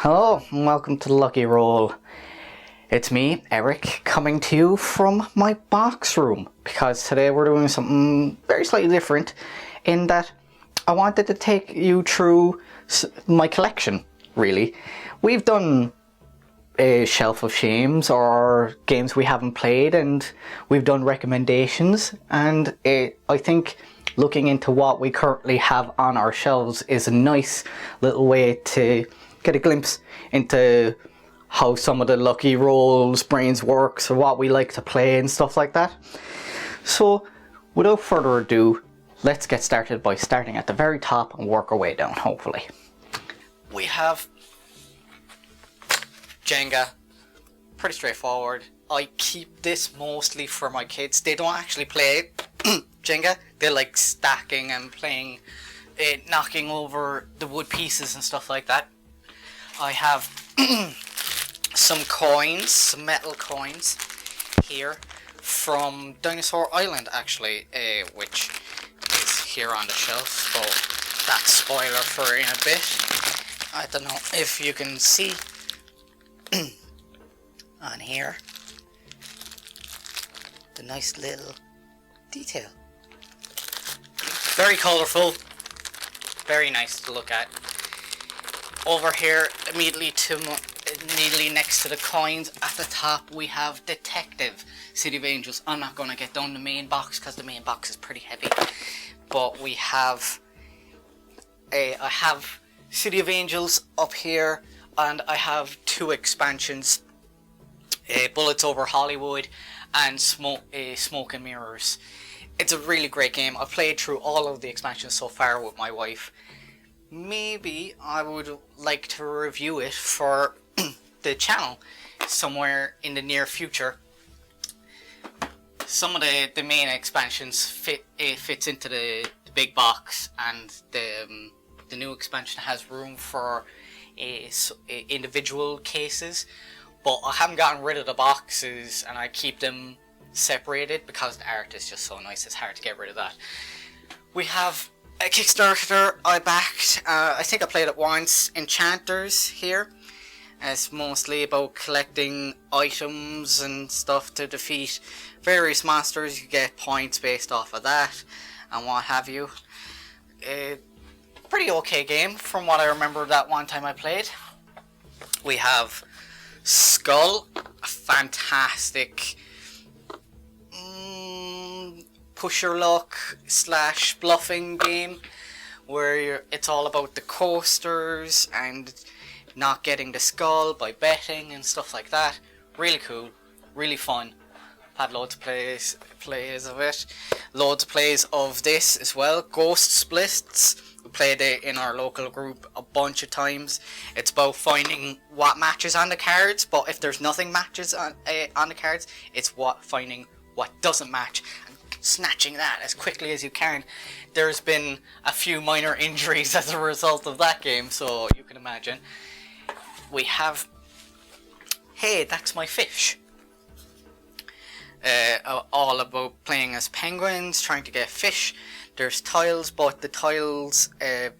Hello and welcome to the Lucky Roll. It's me, Eric, coming to you from my box room because today we're doing something very slightly different in that I wanted to take you through my collection, really. We've done a Shelf of Shames or games we haven't played, and we've done recommendations, and I think looking into what we currently have on our shelves is a nice little way to get a glimpse into how some of the Lucky Rolls brains works or what we like to play and stuff like that. So without further ado, let's get started by starting at the very top and work our way down, hopefully. We have Jenga, pretty straightforward. I keep this mostly for my kids. They don't actually play Jenga. They like stacking and playing it, knocking over the wood pieces and stuff like that. I have some coins, some metal coins here from Dinosaur Island actually, which is here on the shelf, so that's spoiler for in a bit. I don't know if you can see on here the nice little detail. Very colourful, very nice to look at. Over here, immediately next to the coins at the top, we have Detective City of Angels. I'm not going to get down the main box because the main box is pretty heavy, but we have I have City of Angels up here, and I have two expansions, Bullets Over Hollywood and Smoke and Mirrors. It's a really great game. I've played through all of the expansions so far with my wife. Maybe I would like to review it for the channel somewhere in the near future. Some of the main expansions fits into the big box, and the new expansion has room for individual cases, but I haven't gotten rid of the boxes and I keep them separated because the art is just so nice. It's hard to get rid of that. We have a Kickstarter I backed. I think I played it once. Enchanters here. It's mostly about collecting items and stuff to defeat various monsters. You get points based off of that and what have you. Pretty okay game from what I remember that one time I played. We have Skull, a fantastic push your luck / bluffing game where it's all about the coasters and not getting the skull by betting and stuff like that. Really cool, really fun. Had loads of plays of it. Loads of plays of this as well. Ghost Splits. We played it in our local group a bunch of times. It's about finding what matches on the cards, but if there's nothing matches on the cards, it's finding what doesn't match and snatching that as quickly as you can. There's been a few minor injuries as a result of that game, so you can imagine. We have Hey, That's My Fish. All about playing as penguins, trying to get fish. There's tiles, but the tiles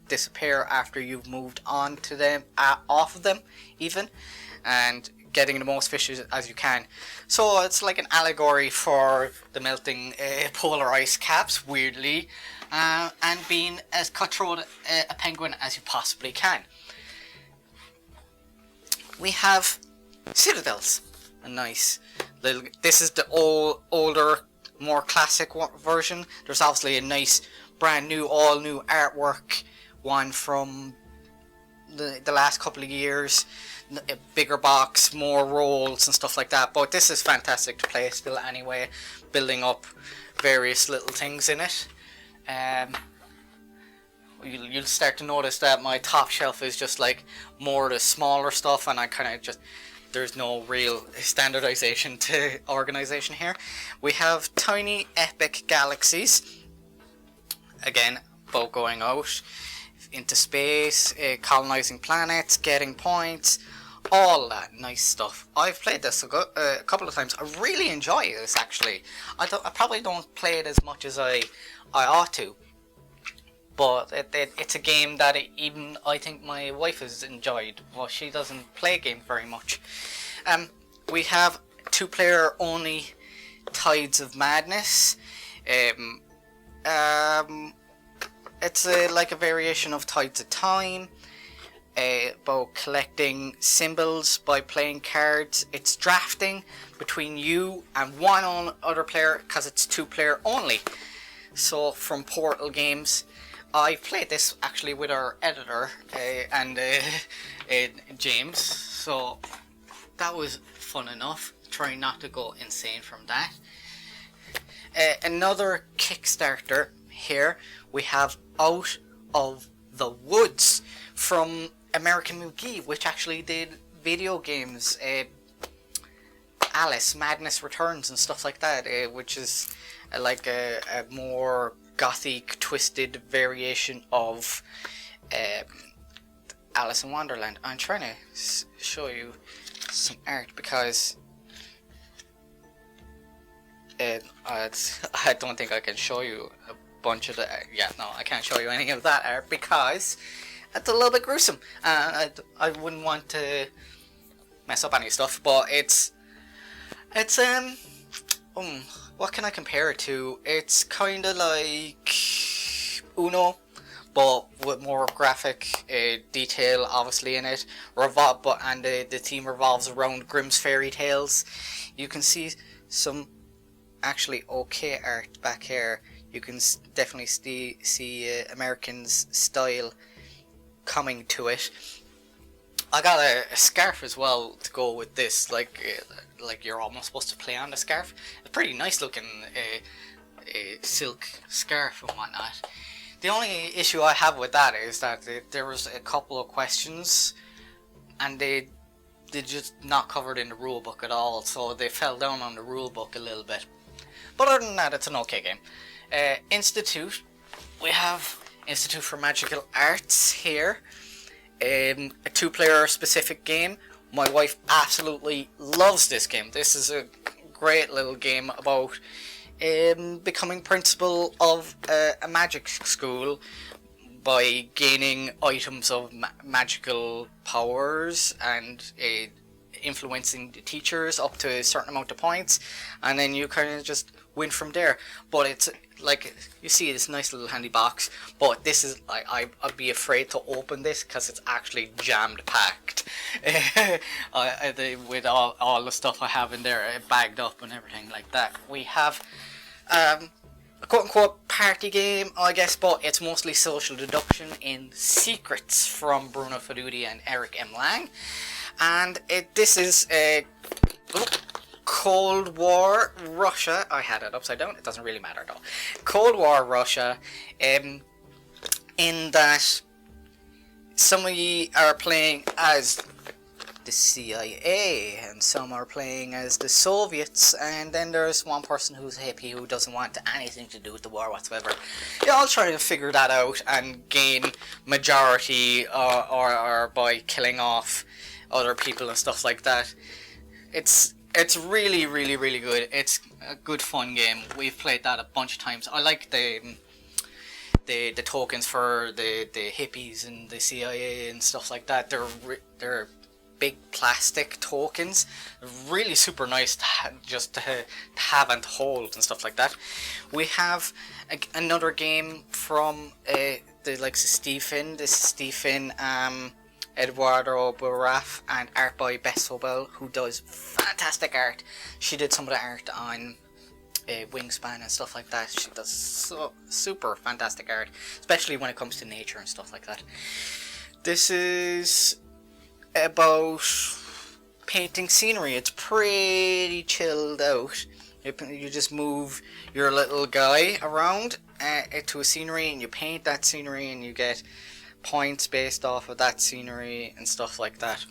disappear after you've moved on to them, off of them even, and getting the most fish as you can. So it's like an allegory for the melting polar ice caps, weirdly, and being as cutthroat a penguin as you possibly can. We have Citadels, a nice little. This is the older, more classic version. There's obviously a nice, brand new, all new artwork one from the last couple of years. A bigger box, more rolls and stuff like that, but this is fantastic to play still anyway, building up various little things in it. You'll start to notice that my top shelf is just like more the smaller stuff, and I kind of just, there's no real standardization to organization here. We have Tiny Epic Galaxies, again about going out into space, colonizing planets, getting points, all that nice stuff. I've played this a couple of times. I really enjoy this actually. I probably don't play it as much as I ought to, but it's a game that even I think my wife has enjoyed. Well, she doesn't play games very much. We have 2-player only Tides of Madness. It's like a variation of Tides of Time, about collecting symbols by playing cards. It's drafting between you and one other player because it's 2-player only. So from Portal Games, I played this actually with our editor and James, so that was fun enough. Trying not to go insane from that. Another Kickstarter here, we have Out of the Woods from American McGee, which actually did video games, Alice, Madness Returns and stuff like that, which is like a more gothic, twisted variation of Alice in Wonderland. I'm trying to show you some art because I don't think I can show you a bunch of the art. Yeah, no, I can't show you any of that art because it's a little bit gruesome. I wouldn't want to mess up any stuff, but it's what can I compare it to? It's kind of like Uno, but with more graphic detail, obviously, in it. And the theme revolves around Grimm's fairy tales. You can see some actually okay art back here. You can definitely see Americans' style coming to it. I got a scarf as well to go with this, like you're almost supposed to play on the scarf. It's a pretty nice looking silk scarf and whatnot. The only issue I have with that is that there was a couple of questions and they're just not covered in the rule book at all, so they fell down on the rule book a little bit. But other than that, it's an okay game. Institute, we have Institute for Magical Arts here. A 2-player specific game. My wife absolutely loves this game. This is a great little game about becoming principal of a magic school by gaining items of magical powers and influencing the teachers up to a certain amount of points, and then you kind of just win from there. But it's like, you see this nice little handy box, but this is like, I'd be afraid to open this because it's actually jammed packed with all the stuff I have in there, bagged up and everything like that. We have a quote-unquote party game, I guess, but it's mostly social deduction in Secrets from Bruno Fedudi and Eric M. Lang. And this is a Cold War Russia. I had it upside down. It doesn't really matter though. Cold War Russia, in that some of you are playing as the CIA and some are playing as the Soviets, and then there's one person who's a hippie who doesn't want anything to do with the war whatsoever. You're all trying to figure that out and gain majority or by killing off other people and stuff like that. It's really, really, really good. It's a good fun game. We've played that a bunch of times. I like the tokens for the hippies and the CIA and stuff like that. They're big plastic tokens. Really super nice to have and hold and stuff like that. We have another game from the likes of Steve Finn. This is Steve Finn, Eduardo Baraf, and art by Bess Sobel, who does fantastic art. She did some of the art on Wingspan and stuff like that. She does super fantastic art, especially when it comes to nature and stuff like that. This is about painting scenery. It's pretty chilled out. You just move your little guy around to a scenery and you paint that scenery and you get points based off of that scenery and stuff like that.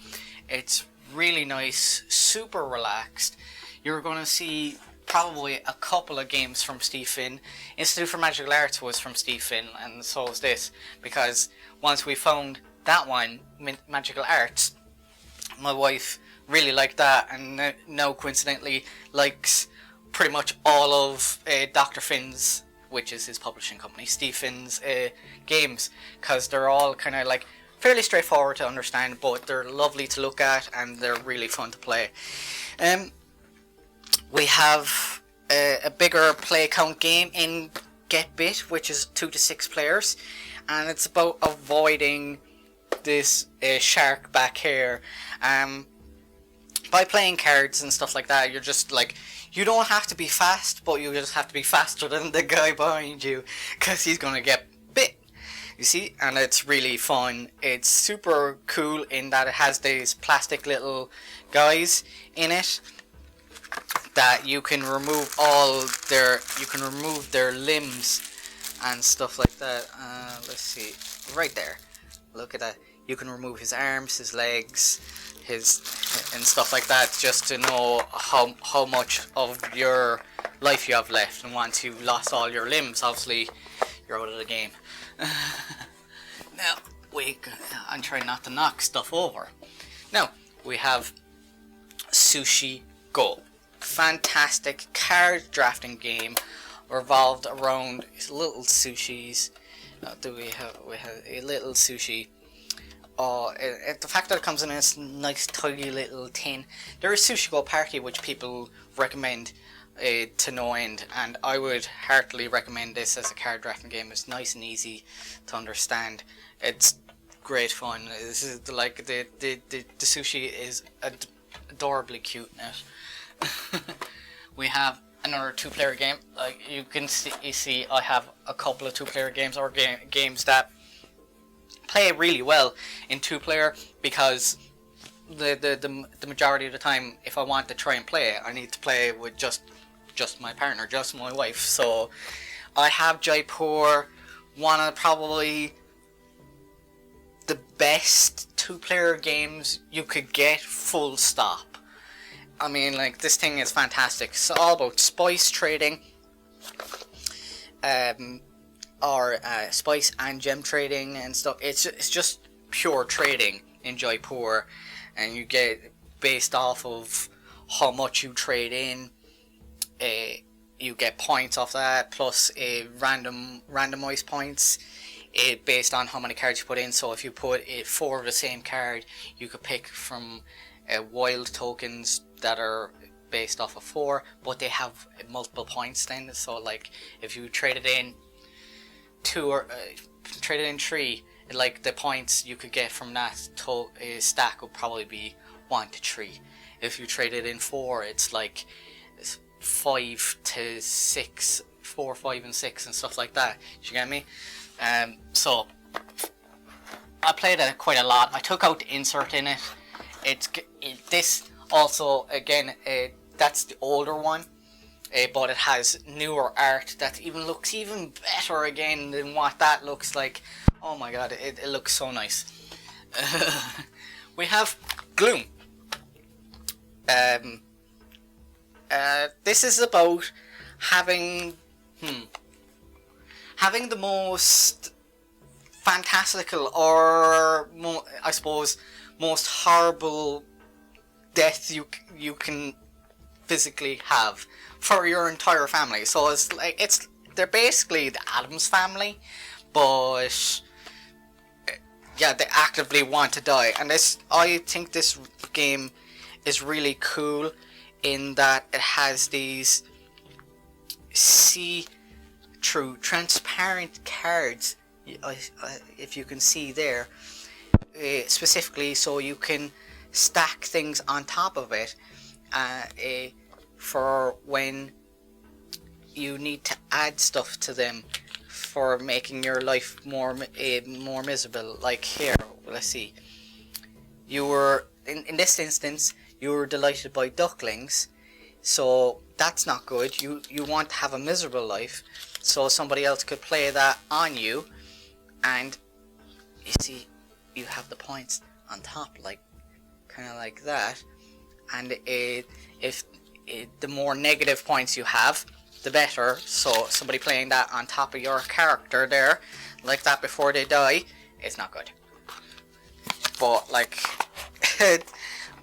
It's really nice, super relaxed. You're going to see probably a couple of games from Steve Finn. Institute for Magical Arts was from Steve Finn, and so is this, because once we found that one, Magical Arts, my wife really liked that, and now coincidentally likes pretty much all of Dr. Finn's which is his publishing company, Stephen's games, because they're all kind of like fairly straightforward to understand, but they're lovely to look at and they're really fun to play. We have a bigger play count game in Get Bit, which is 2 to 6 players, and it's about avoiding this shark back here. By playing cards and stuff like that, you're just like, you don't have to be fast, but you just have to be faster than the guy behind you, because he's gonna get bit. You see, and it's really fun. It's super cool in that it has these plastic little guys in it that you can remove their limbs and stuff like that. Let's see, right there. Look at that. You can remove his arms, his legs, and stuff like that, just to know how much of your life you have left. And once you've lost all your limbs, obviously you're out of the game. Now I'm trying not to knock stuff over. Now we have Sushi Go. Fantastic card drafting game revolved around little sushis. We have a little sushi. The fact that it comes in this nice tidy little tin. There is Sushi Go Party, which people recommend to no end, and I would heartily recommend this as a card drafting game. It's nice and easy to understand. It's great fun. This is like the sushi is adorably cute in it. We have another 2-player game. Like you see, I have a couple of 2-player games, or games that play really well in 2-player, because the majority of the time, if I want to try and play it, I need to play with just my partner, just my wife. So I have Jaipur, one of probably the best 2-player games you could get, full stop. I mean, like, this thing is fantastic. It's all about spice trading, or spice and gem trading and stuff. It's just pure trading in Jaipur, and you get based off of how much you trade in. You get points off that, plus randomized points based on how many cards you put in. So if you put 4 of the same card, you could pick from wild tokens that are based off of 4, but they have multiple points then. So like if you traded in 2 or traded in 3, like the points you could get from that stack would probably be 1 to 3. If you traded in 4, it's like 5 to 6, 4, 5 and 6 and stuff like that. You get me? So I played it quite a lot. I took out the insert in it. This also, again, that's the older one, but it has newer art that looks even better again than what that looks like. Oh my god, it looks so nice. We have Gloom. This is about having the most fantastical, or I suppose most horrible death you can physically have for your entire family. So it's like they're basically the Addams family, but yeah, they actively want to die. And I think this game is really cool in that it has these see-through transparent cards, if you can see there, specifically so you can stack things on top of it for when you need to add stuff to them for making your life more miserable. Like here, let's see, you were in this instance, you were delighted by ducklings, so that's not good. You want to have a miserable life, so somebody else could play that on you, and you see you have the points on top, like kind of like that. And if the more negative points you have, the better. So somebody playing that on top of your character there, like that, before they die, is not good. But like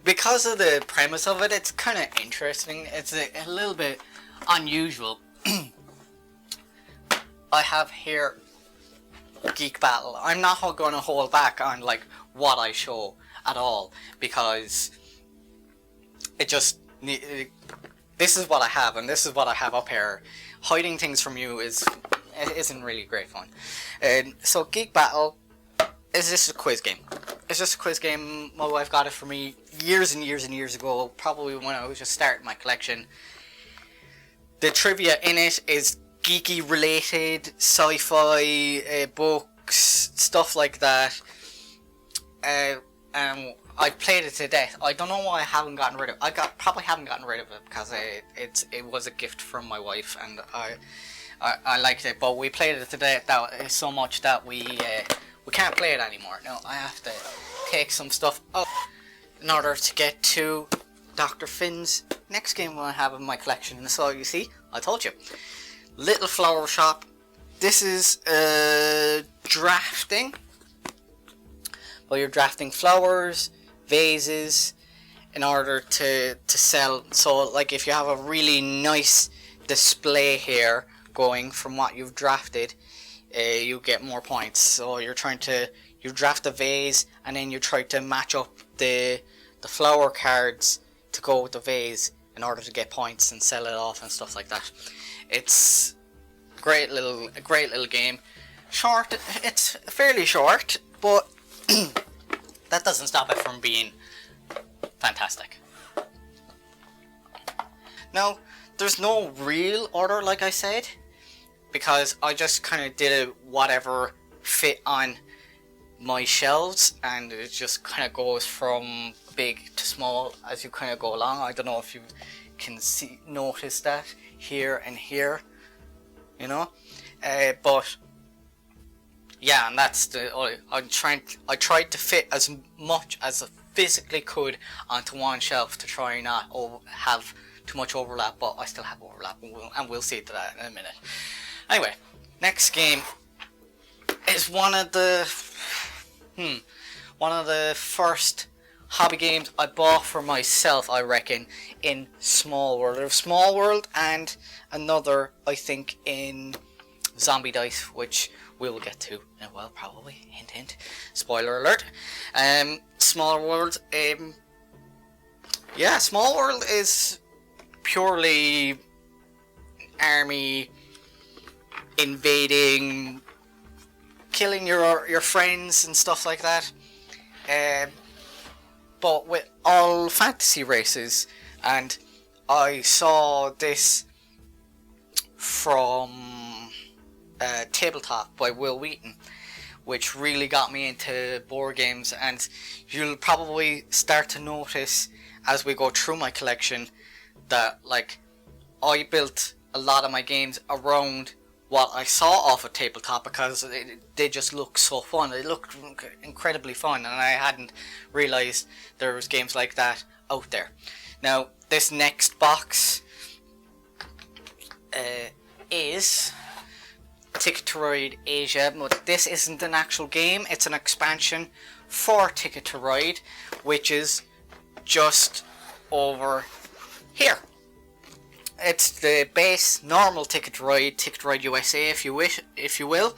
because of the premise of it, it's kind of interesting. It's a little bit unusual. I have here Geek Battle. I'm not going to hold back on like what I show at all, because this is what I have, and this is what I have up here. Hiding things from you isn't really great fun. So Geek Battle is just a quiz game. It's just a quiz game. My wife got it for me years and years and years ago, probably when I was just starting my collection. The trivia in it is geeky related, sci-fi, books, stuff like that. I played it to death. I don't know why I haven't gotten rid of it. Probably haven't gotten rid of it because it was a gift from my wife, and I liked it. But we played it to death so much that we can't play it anymore. Now I have to take some stuff out in order to get to Dr. Finn's next game I have in my collection. And so you see, I told you, little flower shop. This is drafting. Well, you're drafting flowers, vases, in order to sell. So like if you have a really nice display here going from what you've drafted, you get more points. So you draft a vase, and then you try to match up the flower cards to go with the vase in order to get points and sell it off and stuff like that. It's a great little game. Short, it's fairly short, but that doesn't stop it from being fantastic. Now, there's no real order, like I said, because I just kind of did it whatever fit on my shelves, and it just kind of goes from big to small as you kind of go along. I don't know if you can notice that here and here, you know, but yeah, and that's I tried to fit as much as I physically could onto one shelf to try not have too much overlap, but I still have overlap, and we'll see to that in a minute. Anyway, next game is one of the first hobby games I bought for myself, I reckon, in Small World. There's Small World and another, I think, in Zombie Dice, which we will get to in a while, probably. Hint, hint. Spoiler alert. Small World. Yeah, Small World is purely army invading, killing your friends and stuff like that. But with all fantasy races, and I saw this from Tabletop by Will Wheaton, which really got me into board games, and you'll probably start to notice as we go through my collection that like I built a lot of my games around what I saw off of Tabletop, because they just look so fun. They looked incredibly fun, and I hadn't realised there was games like that out there. Now, this next box is Ticket to Ride Asia, but this isn't an actual game. It's an expansion for Ticket to Ride, which is just over here. It's the base normal Ticket to Ride USA, if you will.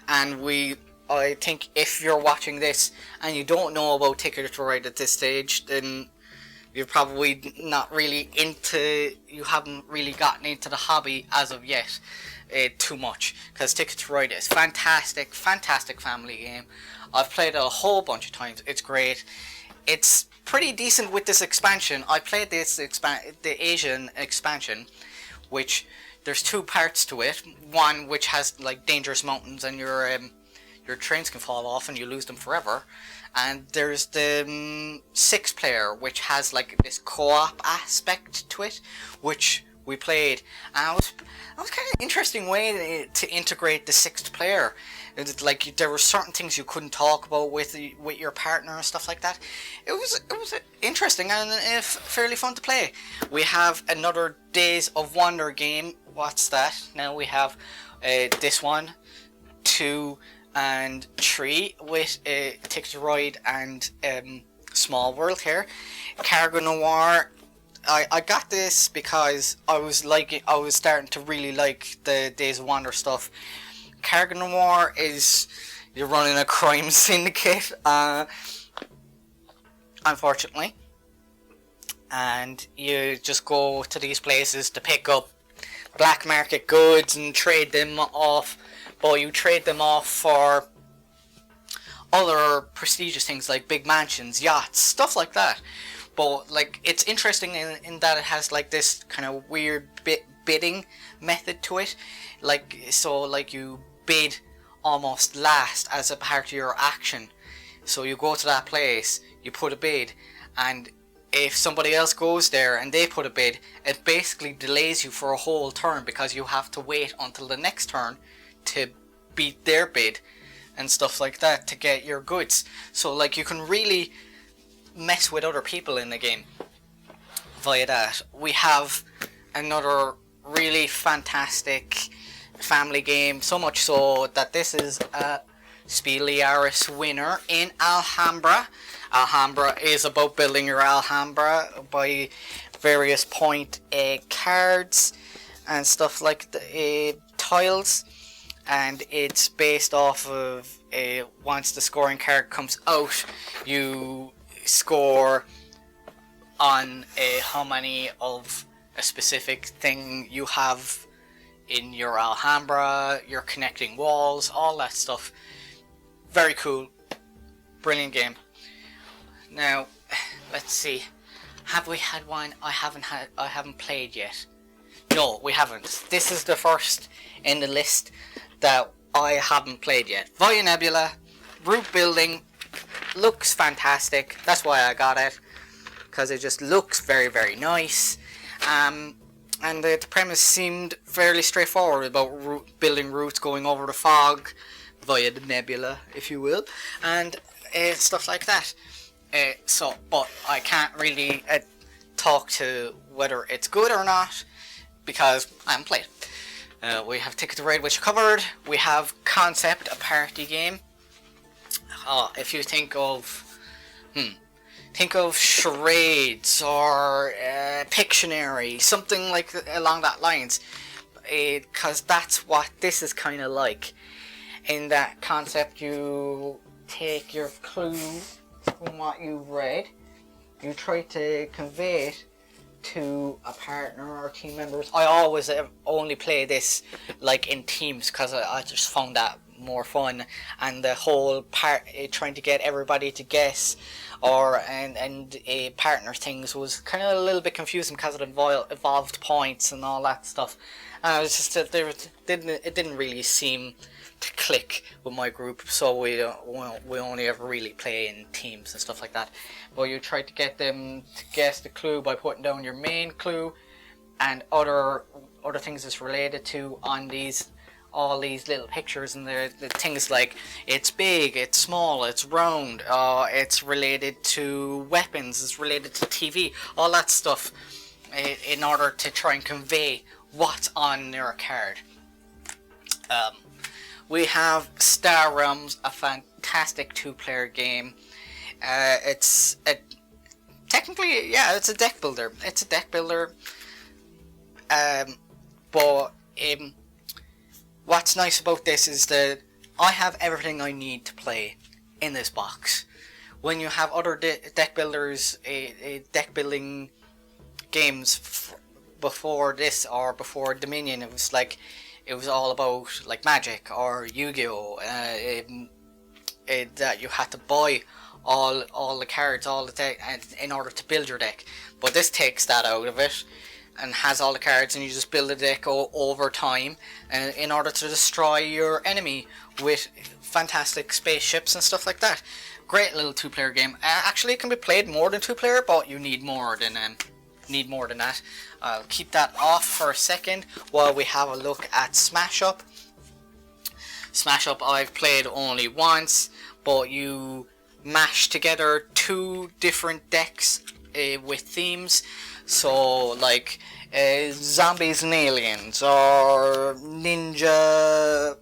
And I think if you're watching this and you don't know about Ticket to Ride at this stage, then you're probably not really you haven't really gotten into the hobby as of yet too much, because Ticket to Ride is fantastic family game. I've played it a whole bunch of times. It's great. It's pretty decent with this expansion. I played the Asian expansion, which there's two parts to it. One which has like dangerous mountains, and your trains can fall off and you lose them forever. And there's the 6-player, which has like this co-op aspect to it, which we played. And it was kind of an interesting way to integrate the 6th player. Like there were certain things you couldn't talk about with your partner and stuff like that. It was interesting and fairly fun to play. We have another Days of Wonder game. What's that? Now we have this 1, 2, and 3 with Ticket to Ride and Small World here. Cargo Noir. I got this because I was starting to really like the Days of Wonder stuff. Noir is you're running a crime syndicate, unfortunately, and you just go to these places to pick up black market goods and trade them off, but you trade them off for other prestigious things like big mansions, yachts, stuff like that. But like, it's interesting in that it has like this kind of weird bidding method to it. Like, so like you bid almost last as a part of your action. So you go to that place, you put a bid, and if somebody else goes there and they put a bid, it basically delays you for a whole turn because you have to wait until the next turn to beat their bid and stuff like that to get your goods. So like, you can really mess with other people in the game via that. We have another really fantastic family game, so much so that this is a Spyfall winner in Alhambra. Alhambra is about building your Alhambra by various point cards and stuff like the tiles, and it's based off of once the scoring card comes out, you score on how many of a specific thing you have in your Alhambra, your connecting walls, all that stuff. Very cool, brilliant game. Now, let's see. Have we had one I haven't played yet? No, we haven't. This is the first in the list that I haven't played yet. Via Nebula, root building, looks fantastic. That's why I got it, because it just looks very, very nice. And the premise seemed fairly straightforward about building routes going over the fog via the nebula, if you will, and stuff like that. But I can't really talk to whether it's good or not because I haven't played. We have Ticket to Ride, which covered. We have Concept, a party game. If you think of charades or Pictionary, something like along that lines, because that's what this is kind of like. In that Concept, you take your clue from what you've read, you try to convey it to a partner or team members. I always only play this like in teams because I just found that more fun, and the whole part trying to get everybody to guess and partner things was kind of a little bit confusing because it involved points and all that stuff. And it was just that it didn't really seem to click with my group, so we only ever really play in teams and stuff like that. But you try to get them to guess the clue by putting down your main clue and other things it's related to on all these little pictures, and the things like it's big, it's small, it's round, it's related to weapons, it's related to TV, all that stuff, in order to try and convey what's on their card. We have Star Realms, a fantastic two-player game. It's a deck builder. It's a deck builder. But what's nice about this is that I have everything I need to play in this box. When you have other deck builders, deck building games before this or before Dominion, it was all about like Magic or Yu-Gi-Oh! That you had to buy all the cards, all the deck, in order to build your deck. But this takes that out of it and has all the cards, and you just build a deck over time in order to destroy your enemy with fantastic spaceships and stuff like that. Great little two-player game. Actually, it can be played more than two-player, but you need more than that. I'll keep that off for a second while we have a look at Smash Up. Smash Up I've played only once, but you mash together two different decks with themes. So like zombies and aliens, or ninja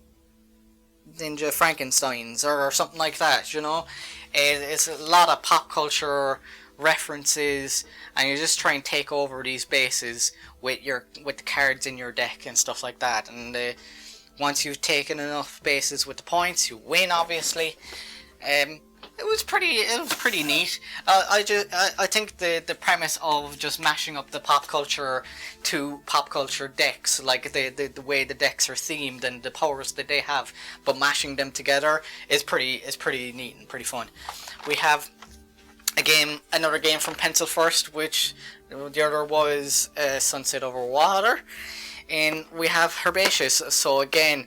Frankensteins, or something like that, you know. It's a lot of pop culture references, and you just try and take over these bases with the cards in your deck and stuff like that. And once you've taken enough bases with the points, you win, obviously. It was pretty neat. I think the premise of just mashing up the pop culture to pop culture decks, like the way the decks are themed and the powers that they have, but mashing them together is pretty neat and pretty fun. We have another game from Pencil First, which the other was Sunset Over Water, and we have Herbaceous. So again,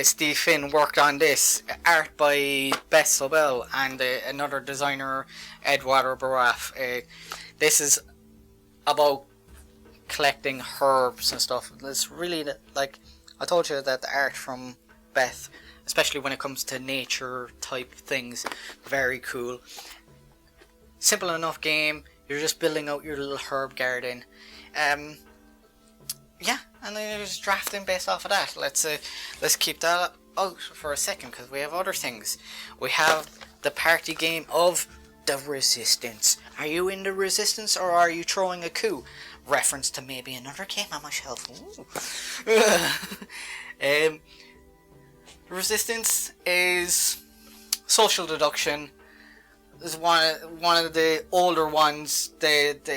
Steve Finn worked on this, art by Beth Sobel and another designer, Edouard Baraf. This is about collecting herbs and stuff. It's really, like I told you, that the art from Beth, especially when it comes to nature type things, very cool. Simple enough game. You're just building out your little herb garden. Yeah, and then you're just drafting based off of that. Let's keep that out for a second, because we have other things. We have the party game of the Resistance. Are you in the Resistance, or are you throwing a coup? Reference to maybe another game on my shelf. Resistance is social deduction. Is one of the older ones that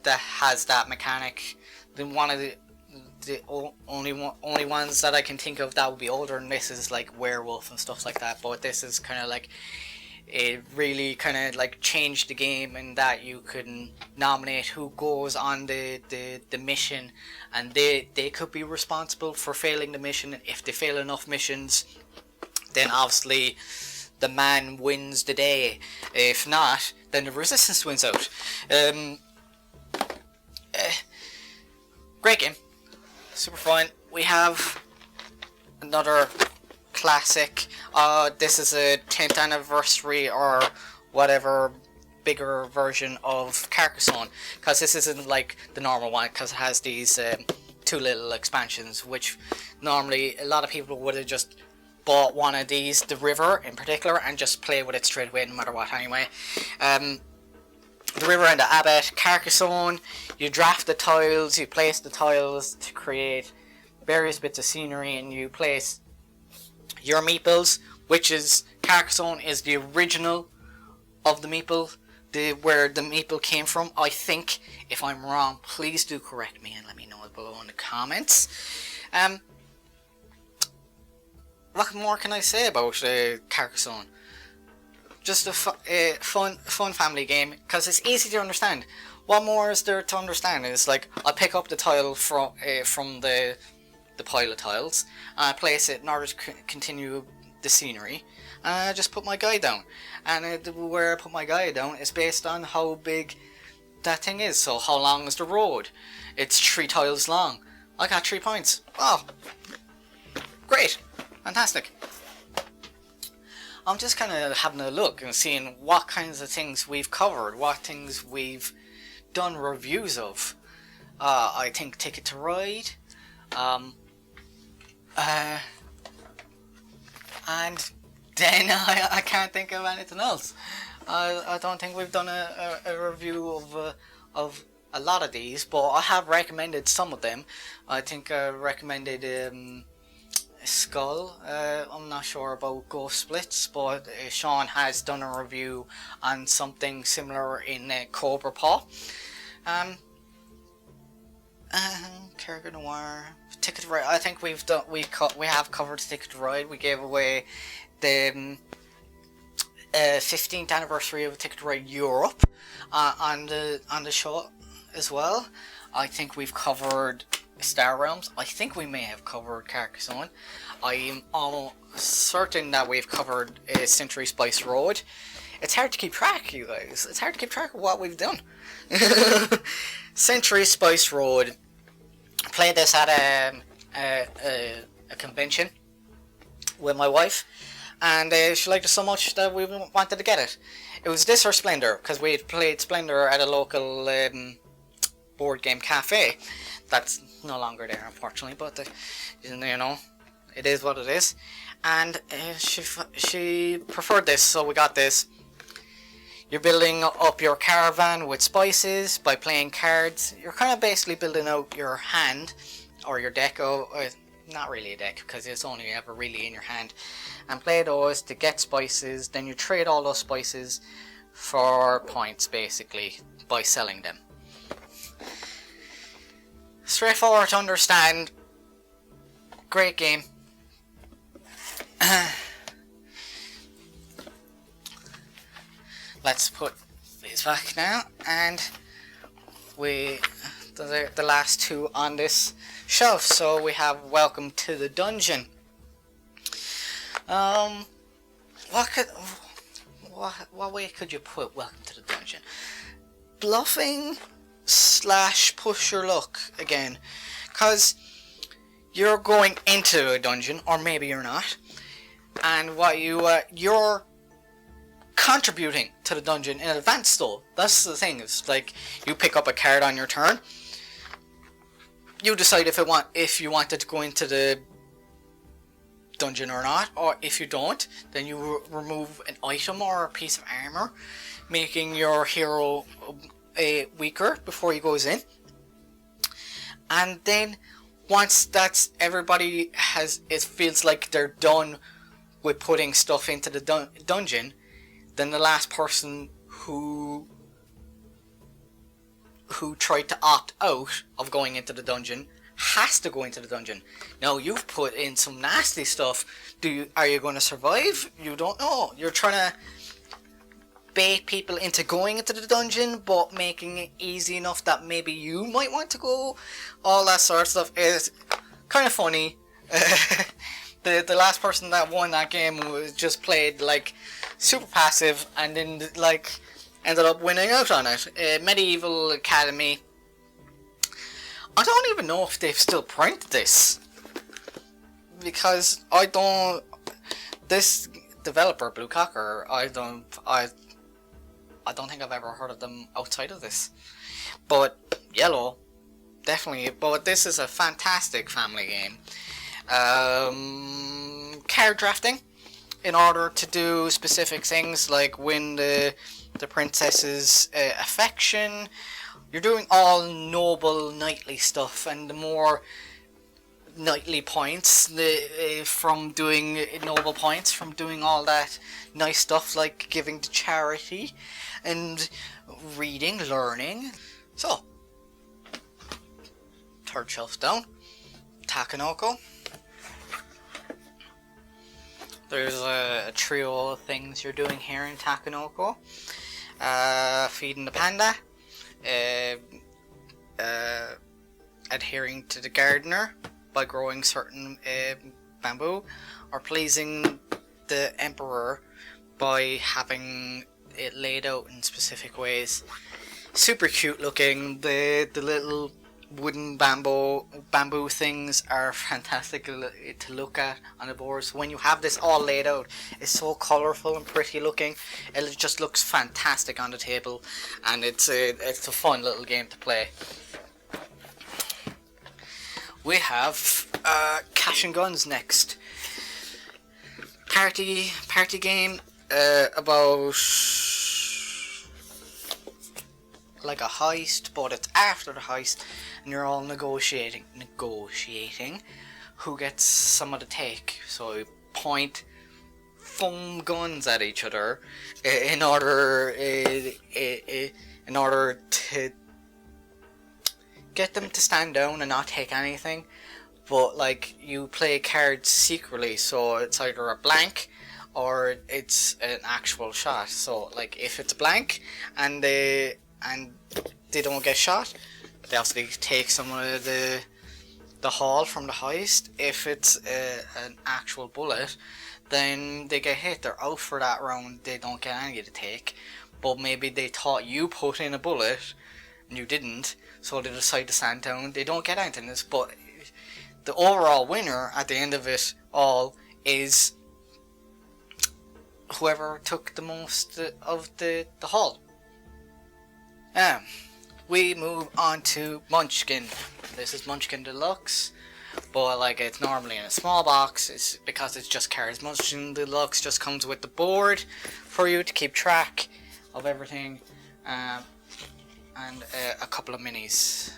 has that mechanic. Then one of the only ones that I can think of that would be older than this is like Werewolf and stuff like that. But this is kind of like, it really kind of like changed the game in that you can nominate who goes on the mission, and they could be responsible for failing the mission. And if they fail enough missions, then obviously the man wins the day. If not, then the Resistance wins out. Great game, super fun. We have another classic. This is a 10th anniversary or whatever bigger version of Carcassonne, because this isn't like the normal one, because it has these two little expansions, which normally a lot of people would have just bought one of these, the River in particular, and just play with it straight away no matter what anyway. The River and the Abbot. Carcassonne, you draft the tiles, you place the tiles to create various bits of scenery, and you place your meeples, which is, Carcassonne is the original of the meeple, where the meeple came from. I think, if I'm wrong, please do correct me and let me know below in the comments. What more can I say about Carcassonne? Just a fun family game, because it's easy to understand. What more is there to understand? It's like, I pick up the tile from the pile of tiles, and I place it in order to continue the scenery, and I just put my guy down. And where I put my guy down is based on how big that thing is. So how long is the road? It's 3 tiles long. I got 3 points. Oh, great. Fantastic. I'm just kind of having a look and seeing what kinds of things we've covered, what things we've done reviews of. I think Ticket to Ride, and then I can't think of anything else. I don't think we've done a review of a lot of these, but I have recommended some of them. I think I recommended Skull. I'm not sure about Ghost Splits, but Sean has done a review on something similar in Cobra Paw. Kerga Noir, Ticket to Ride. I think we have covered Ticket to Ride. We gave away the 15th anniversary of Ticket to Ride Europe on the show as well. I think we've covered Star Realms. I think we may have covered Carcassonne. I'm almost certain that we've covered Century Spice Road. It's hard to keep track, you guys. It's hard to keep track of what we've done. Century Spice Road. I played this at a convention with my wife, and she liked it so much that we wanted to get it. It was this or Splendor, because we had played Splendor at a local board game cafe. That's no longer there, unfortunately, but you know, it is what it is. And she preferred this, so we got this. You're building up your caravan with spices by playing cards. You're kind of basically building out your hand or your deck not really a deck because it's only ever really in your hand, and play those to get spices. Then you trade all those spices for points basically by selling them. Straightforward to understand. Great game. Let's put these back now, and the last two on this shelf. So we have Welcome to the Dungeon. What way could you put Welcome to the Dungeon? Bluffing / push your luck again, because you're going into a dungeon, or maybe you're not, and what you're contributing to the dungeon in advance though. That's the thing. It's like you pick up a card on your turn. You decide if you wanted to go into the dungeon or not, or if you don't, then you remove an item or a piece of armor, making your hero weaker before he goes in. And then once that's everybody it feels like they're done with putting stuff into the dungeon, then the last person who tried to opt out of going into the dungeon has to go into the dungeon. Now you've put in some nasty stuff. Are you going to survive? You don't know. You're trying to bait people into going into the dungeon, but making it easy enough that maybe you might want to go. All that sort of stuff is kind of funny. The last person that won that game was just played like super passive, and then like ended up winning out on it. Medieval Academy. I don't even know if they've still printed this, because this developer Blue Cocker, I don't think I've ever heard of them outside of this. But Yellow, definitely. But this is a fantastic family game. Card drafting in order to do specific things like win the princess's affection. You're doing all noble knightly stuff, and the more knightly points from doing noble points, from doing all that nice stuff like giving to charity and reading, learning. So, third shelf down, Takenoko. There's a trio of things you're doing here in Takenoko. Feeding the panda, adhering to the gardener by growing certain bamboo, or pleasing the emperor by having it laid out in specific ways. Super cute looking. The little wooden bamboo things are fantastic to look at on the boards. When you have this all laid out, it's so colourful and pretty looking. It just looks fantastic on the table, and it's a fun little game to play. We have Cash and Guns next. Party game about like a heist, but it's after the heist, and you're all negotiating who gets some of the take. So you point foam guns at each other in order to get them to stand down and not take anything. But like you play cards secretly, so it's either a blank or it's an actual shot. So like if it's a blank and they don't get shot, they obviously take some of the haul from the heist. If it's an actual bullet, then they get hit. They're out for that round. They don't get any to take. But maybe they thought you put in a bullet and you didn't, so they decide to stand down. They don't get anything. But the overall winner at the end of it all is whoever took the most of the haul. We move on to Munchkin. This is Munchkin Deluxe, but like it's normally in a small box. It's because it's just cards. Munchkin Deluxe just comes with the board for you to keep track of everything, and a couple of minis.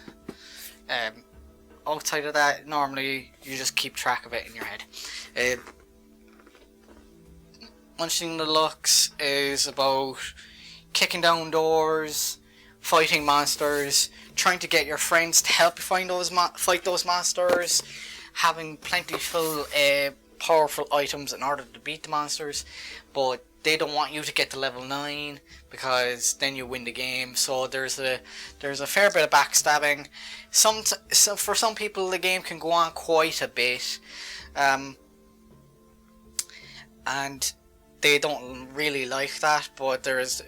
outside of that, normally you just keep track of it in your head. Munching Deluxe is about kicking down doors, fighting monsters, trying to get your friends to help you fight those monsters, having plentiful powerful items in order to beat the monsters, but they don't want you to get to level 9 because then you win the game. So there's a fair bit of backstabbing. For some people the game can go on quite a bit, and they don't really like that, but there's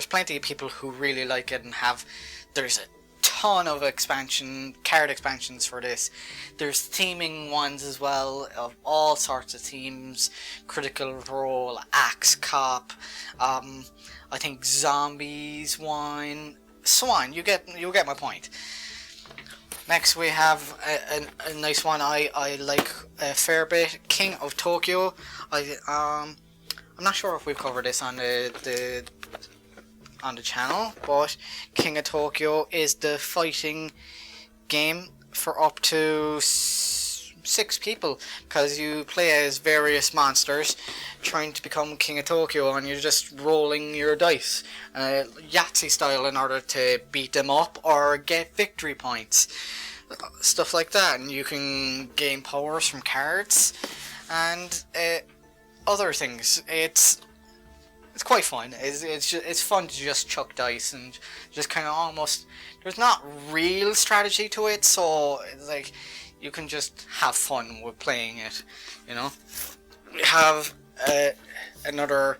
plenty of people who really like it and there's a ton of card expansions for this. There's theming ones as well of all sorts of themes: Critical Role, Axe Cop, I think Zombies one, so on. You get my point. Next we have a nice one I like a fair bit, King of Tokyo. I'm not sure if we've covered this on the channel, but King of Tokyo is the fighting game for up to 6 people, because you play as various monsters trying to become King of Tokyo, and you're just rolling your dice, Yahtzee style, in order to beat them up or get victory points, stuff like that. And you can gain powers from cards and other things. It's quite fun. It's fun to just chuck dice and just kind of almost. There's not real strategy to it, so it's like you can just have fun with playing it. You know, we have another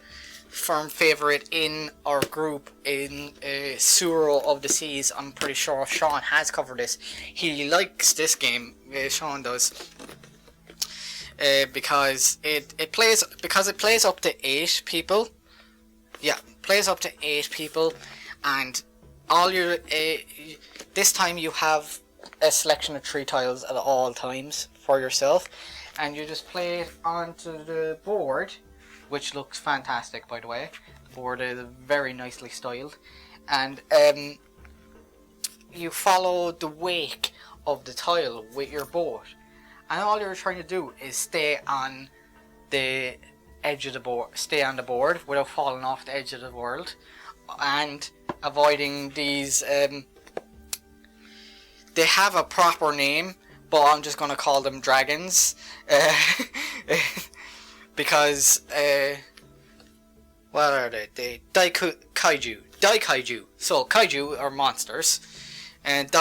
firm favorite in our group in Surah of the Seas. I'm pretty sure Sean has covered this. He likes this game. Sean does. Because it plays up to 8 people. Yeah, plays up to 8 people, and all your this time you have a selection of 3 tiles at all times for yourself, and you just play it onto the board, which looks fantastic, by the way. The board is very nicely styled, and you follow the wake of the tile with your boat. And all you're trying to do is stay on the edge of the board, stay on the board without falling off the edge of the world, and avoiding these. They have a proper name, but I'm just going to call them dragons, because what are they? Kaiju. So kaiju are monsters. And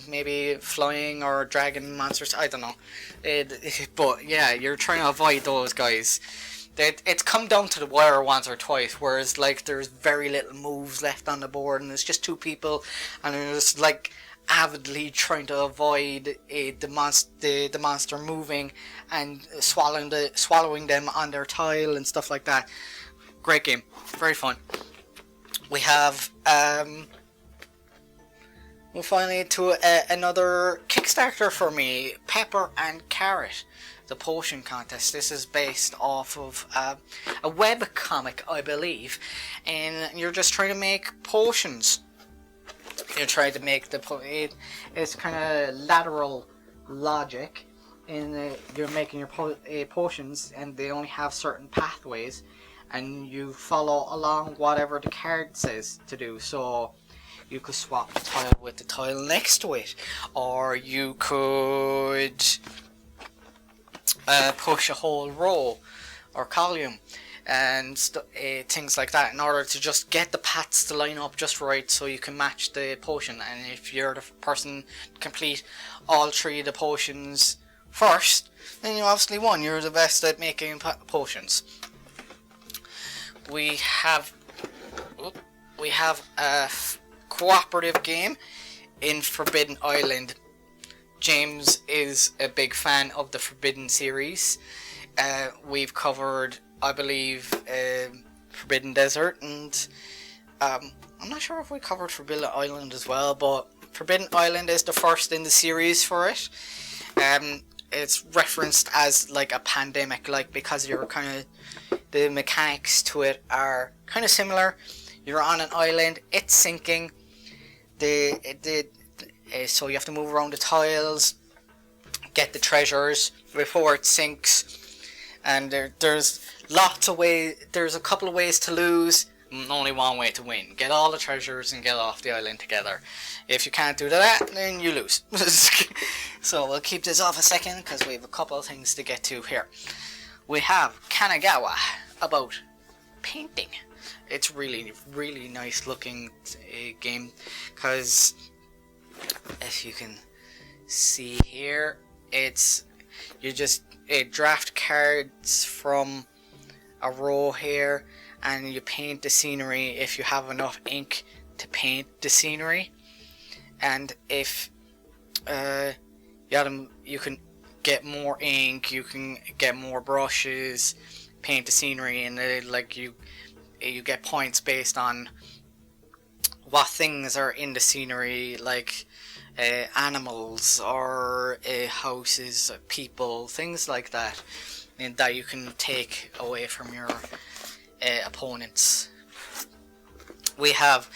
maybe flying or dragon monsters, I don't know. But yeah, you're trying to avoid those guys. It's come down to the wire once or twice, whereas like there's very little moves left on the board, and it's just 2 people, and they're just like avidly trying to avoid the monster moving and swallowing them on their tile and stuff like that. Great game, very fun. We have well, finally to another Kickstarter for me, Pepper and Carrot, the potion contest. This is based off of a web comic, I believe, and you're just trying to make potions. You're trying to make it's kind of lateral logic, in you're making your potions, and they only have certain pathways, and you follow along whatever the card says to do. So you could swap the tile with the tile next to it, or you could push a whole row or column and things like that, in order to just get the paths to line up just right so you can match the potion. And if you're the person to complete all 3 of the potions first, then you obviously won. You're the best at making potions. We have a cooperative game in Forbidden Island. James is a big fan of the Forbidden series. We've covered, I believe, Forbidden Desert, and I'm not sure if we covered Forbidden Island as well, but Forbidden Island is the first in the series for it. It's referenced as like a pandemic, like, because you're the mechanics to it are kind of similar. You're on an island, it's sinking. So you have to move around the tiles, get the treasures before it sinks. And there's lots of ways. There's a couple of ways to lose. Only one way to win. Get all the treasures and get off the island together. If you can't do that, then you lose. So we'll keep this off a second because we have a couple of things to get to here. We have Kanagawa, about painting. It's really, really nice looking game because if you can see here, you just draft cards from a row here, and you paint the scenery if you have enough ink to paint the scenery. And if you can get more ink, you can get more brushes, paint the scenery, and you get points based on what things are in the scenery, like animals or houses, people, things like that, and that you can take away from your opponents. We have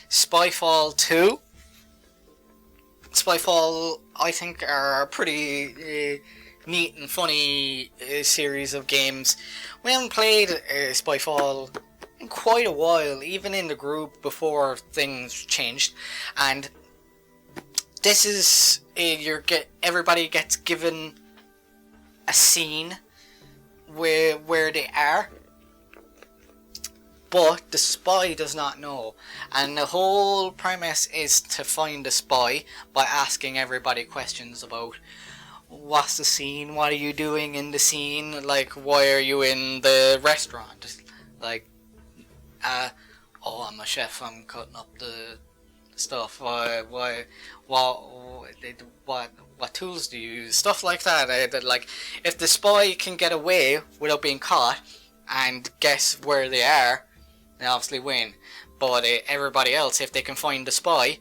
Spyfall 2. Spyfall, I think, are a pretty neat and funny series of games. We haven't played Spyfall in quite a while, even in the group before things changed. And this is everybody gets given a scene where they are, but the spy does not know. And the whole premise is to find the spy by asking everybody questions about what's the scene, what are you doing in the scene, like why are you in the restaurant, like oh, I'm a chef, I'm cutting up the stuff, what tools do you use, stuff like that. Like, if the spy can get away without being caught and guess where they are, they obviously win. But everybody else, if they can find the spy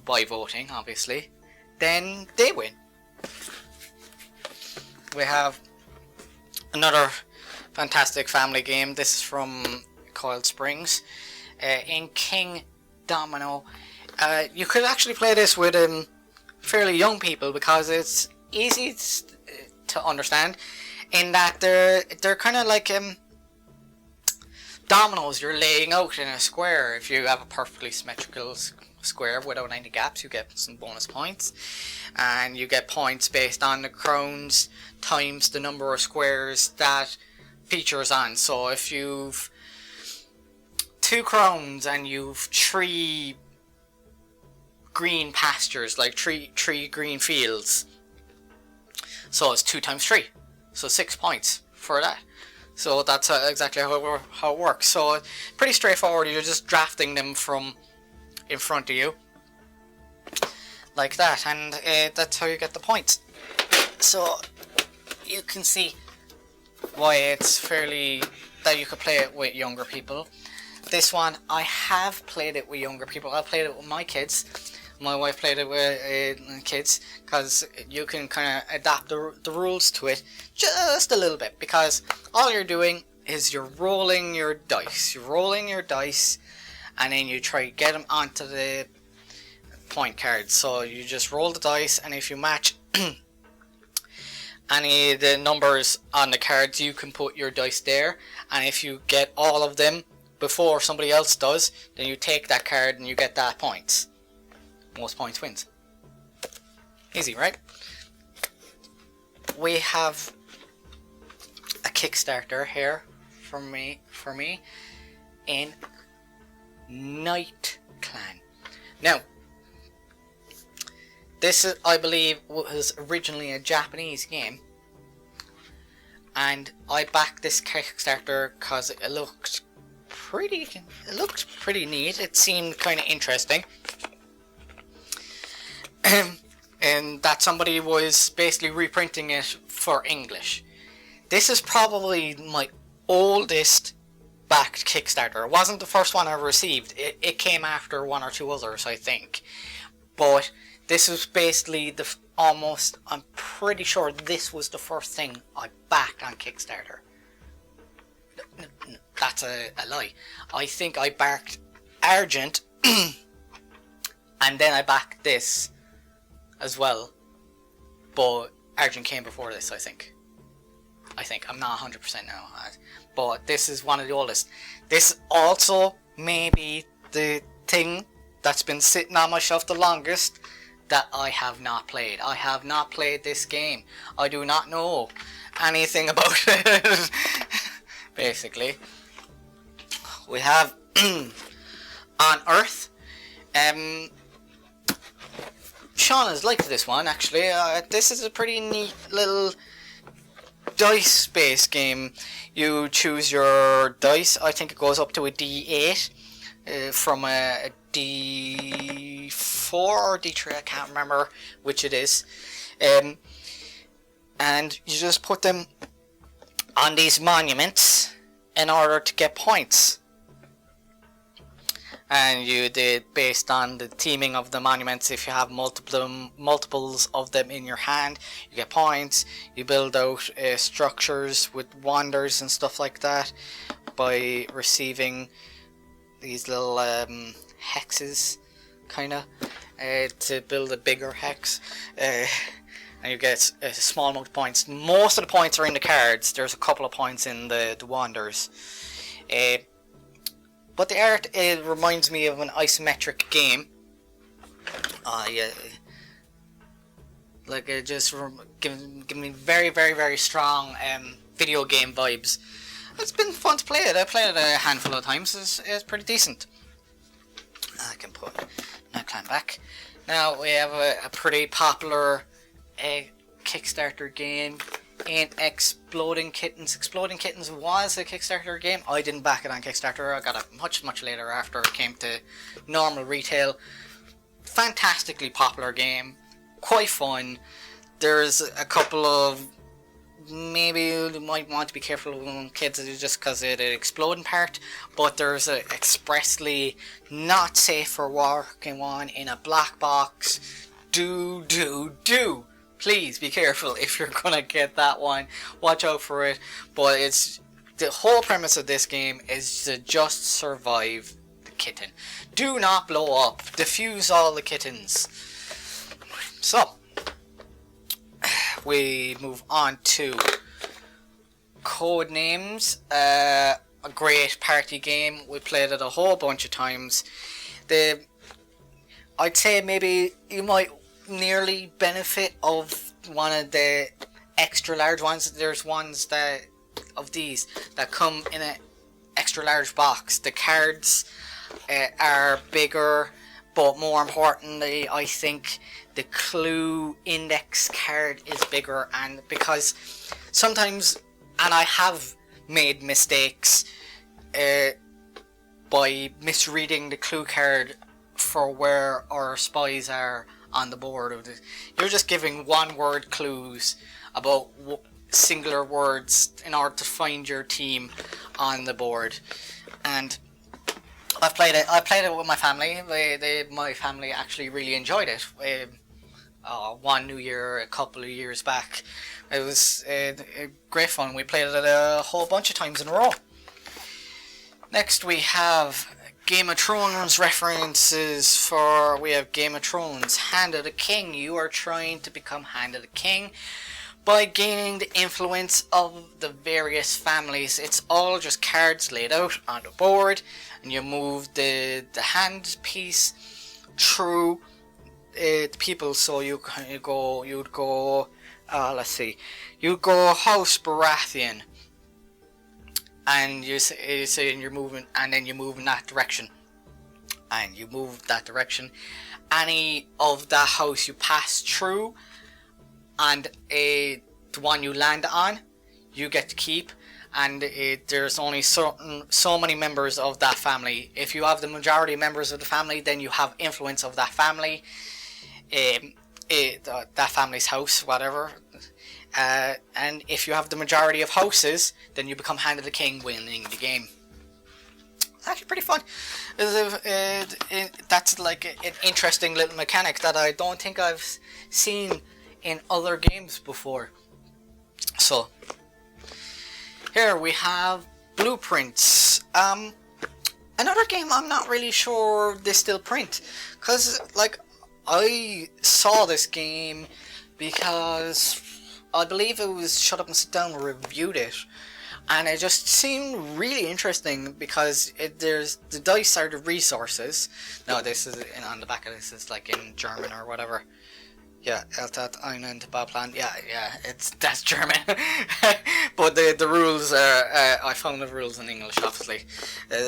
by voting, obviously, then they win. We have another fantastic family game. This is from Coiled Springs. In King Domino, you could actually play this with fairly young people because it's easy to understand, in that they're kind of like dominoes you're laying out in a square. If you have a perfectly symmetrical square without any gaps, you get some bonus points, and you get points based on the crowns times the number of squares that features on. So if you've 2 crowns and you've 3 green pastures, like three green fields, so it's 2 times 3, so 6 points for that. So that's exactly how it works. So pretty straightforward. You're just drafting them from in front of you, like that, and that's how you get the points. So you can see why it's fairly that you could play it with younger people. This one, I have played it with younger people. I played it with my kids. My wife played it with kids, because you can kind of adapt the rules to it just a little bit, because all you're doing is you're rolling your dice. You're rolling your dice, and then you try to get them onto the point cards. So you just roll the dice, and if you match any of the numbers on the cards, you can put your dice there, and if you get all of them before somebody else does, then you take that card and you get that points. Most points wins. Easy, right? We have a Kickstarter here for me in Night Clan. Now, this is, I believe, was originally a Japanese game, and I backed this Kickstarter because it looked pretty neat. It seemed kind of interesting. And that somebody was basically reprinting it for English. This is probably my oldest backed Kickstarter. It wasn't the first one I received. It came after 1 or 2 others, I think. But this was basically I'm pretty sure this was the first thing I backed on Kickstarter. No, that's a lie. I think I backed Argent and then I backed this as well, but Argent came before this, I think. I'm not 100% now, but this is one of the oldest. This also may be the thing that's been sitting on my shelf the longest that I have not played. I have not played this game. I do not know anything about it. Basically, we have On Earth. Sean has liked this one, actually. This is a pretty neat little dice-based game. You choose your dice. I think it goes up to a D8 from a D4 or D3. I can't remember which it is. And you just put them on these monuments in order to get points. And you did based on the theming of the monuments. If you have multiples of them in your hand, you get points. You build out structures with wonders and stuff like that by receiving these little hexes, kinda, to build a bigger hex. And you get a small amount of points. Most of the points are in the cards. There's a couple of points in the wonders. But the art, it reminds me of an isometric game. Like it just give me very, very, very strong video game vibes. It's been fun to play it. I played it a handful of times. It's pretty decent. I can put my clan back. Now we have a pretty popular Kickstarter game in Exploding Kittens. Exploding Kittens was a Kickstarter game. I didn't back it on Kickstarter. I got it much, much later after it came to normal retail. Fantastically popular game. Quite fun. There's a couple of... Maybe you might want to be careful with kids just because of the exploding part. But there's a expressly not safe for working one in a black box. Do. Please be careful if you're gonna get that one. Watch out for it. But it's the whole premise of this game is to just survive the kitten. Do not blow up. Defuse all the kittens. So we move on to Codenames. A great party game. We played it a whole bunch of times. I'd say maybe you might nearly benefit of one of the extra large ones. There's ones of these that come in an extra large box. The cards are bigger, but more importantly, I think the clue index card is bigger. And because sometimes, and I have made mistakes by misreading the clue card for where our spies are on the board. You're just giving one word clues about singular words in order to find your team on the board. And I played it with my family. My family actually really enjoyed it. One New Year a couple of years back. It was great fun. We played it a whole bunch of times in a row. Next we have Game of Thrones references we have Game of Thrones, Hand of the King. You are trying to become Hand of the King by gaining the influence of the various families. It's all just cards laid out on the board, and you move the hand piece through the people. So you'd go House Baratheon. And you say you're moving, and then you move in that direction, and you move that direction. Any of that house you pass through, and the one you land on, you get to keep. And there's only so many members of that family. If you have the majority of members of the family, then you have influence of that family, that family's house, whatever. And if you have the majority of houses, then you become Hand of the King, winning the game. It's actually pretty fun. That's like an interesting little mechanic that I don't think I've seen in other games before. So, here we have Blueprints. Another game I'm not really sure they still print, Because, like, I saw this game because I believe it was Shut Up and Sit Down reviewed it, and it just seemed really interesting because there's the dice are the resources. No, this is on the back of this is like in German or whatever. Yeah, Eltat Island Bauplan. Yeah, that's German. But the rules are I found the rules in English, obviously,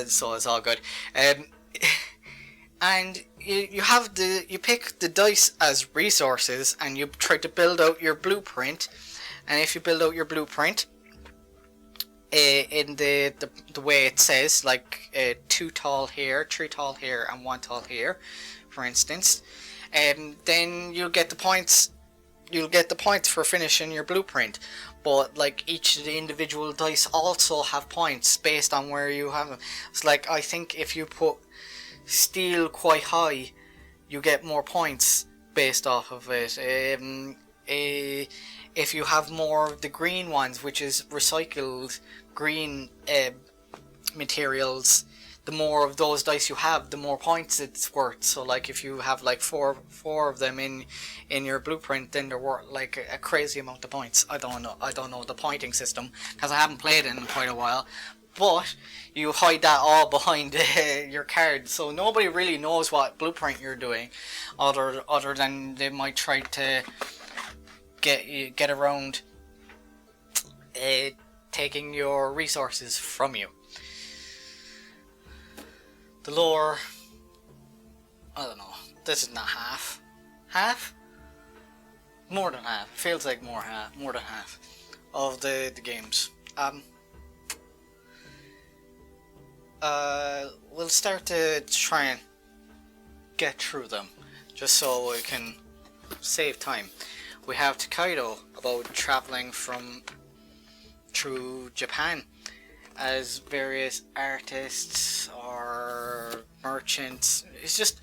so it's all good. And you pick the dice as resources, and you try to build out your blueprint. And if you build out your blueprint, in the way it says, like 2 tall here, 3 tall here, and 1 tall here, for instance, then you'll get the points. You'll get the points for finishing your blueprint. But like each of the individual dice also have points based on where you have them. It's like, I think if you put steel quite high, you get more points based off of it. If you have more of the green ones, which is recycled green materials, the more of those dice you have, the more points it's worth. So like if you have like four of them in your blueprint, then they're worth like a crazy amount of points. I don't know the pointing system because I haven't played it in quite a while. But you hide that all behind your card, so nobody really knows what blueprint you're doing, other than they might try to get around taking your resources from you. The lore, I don't know. This is not half. Half? More than half. It feels like more than half of the games. We'll start to try and get through them, just so we can save time. We have Tokaido, about traveling through Japan as various artists or merchants. It's just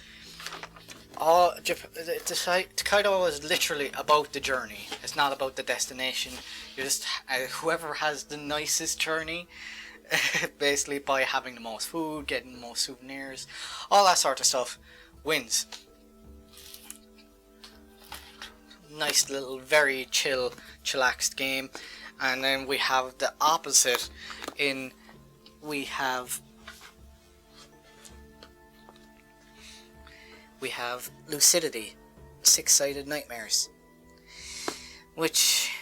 all Tokaido is literally about the journey. It's not about the destination. You just whoever has the nicest journey. Basically by having the most food, getting the most souvenirs, all that sort of stuff, wins. Nice little, very chillaxed game. And then we have the opposite in we have Lucidity, 6-sided nightmares, which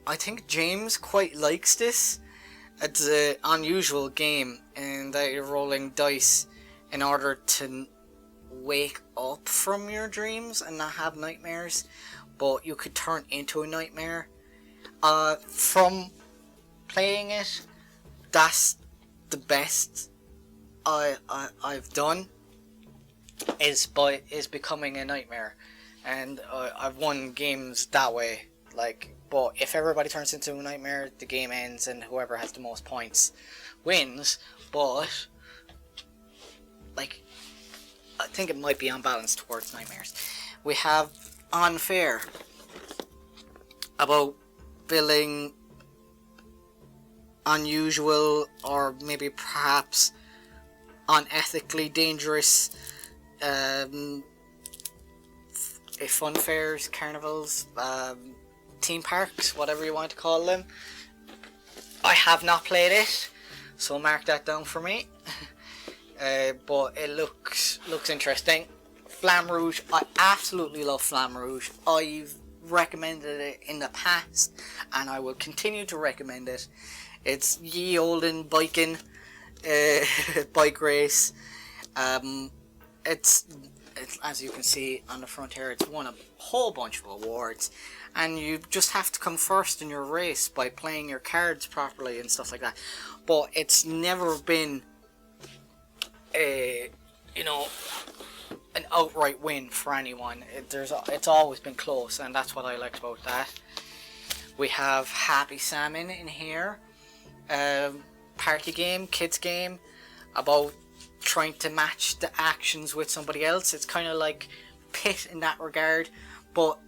I think James quite likes this. It's an unusual game in that you're rolling dice in order to wake up from your dreams and not have nightmares, but you could turn into a nightmare. From playing it, that's the best I've done is becoming a nightmare, and I've won games that way. Like, but if everybody turns into a nightmare, the game ends and whoever has the most points wins. But like, I think it might be unbalanced towards nightmares. We have Unfair, about building unusual or maybe perhaps unethically dangerous fun fairs, carnivals, theme parks, whatever you want to call them. I have not played it, so mark that down for me. But it looks interesting. Flamme Rouge, I absolutely love Flamme Rouge. I've recommended it in the past, and I will continue to recommend it. It's ye olden biking, bike race. It's as you can see on the front here, it's won a whole bunch of awards, and you just have to come first in your race by playing your cards properly and stuff like that. But it's never been an outright win for anyone. It's always been close, and that's what I liked about that. We have Happy Salmon in here, party game, kids game, about trying to match the actions with somebody else. It's kind of like Pit in that regard, but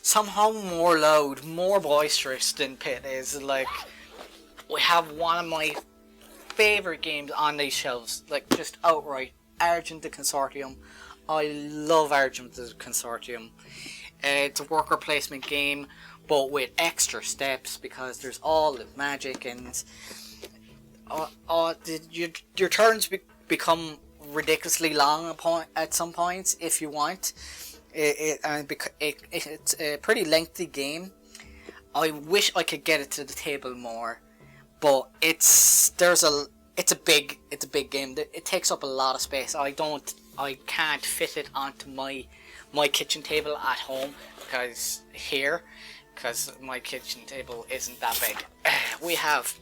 somehow more loud, more boisterous than Pit is. Like, we have one of my favorite games on these shelves, like just outright Argent the Consortium. I love Argent the Consortium. It's a worker placement game, but with extra steps, because there's all the magic and your turns become ridiculously long at some points if you want. It's a pretty lengthy game. I wish I could get it to the table more, but it's a big game. It takes up a lot of space. I can't fit it onto my kitchen table at home because my kitchen table isn't that big. We have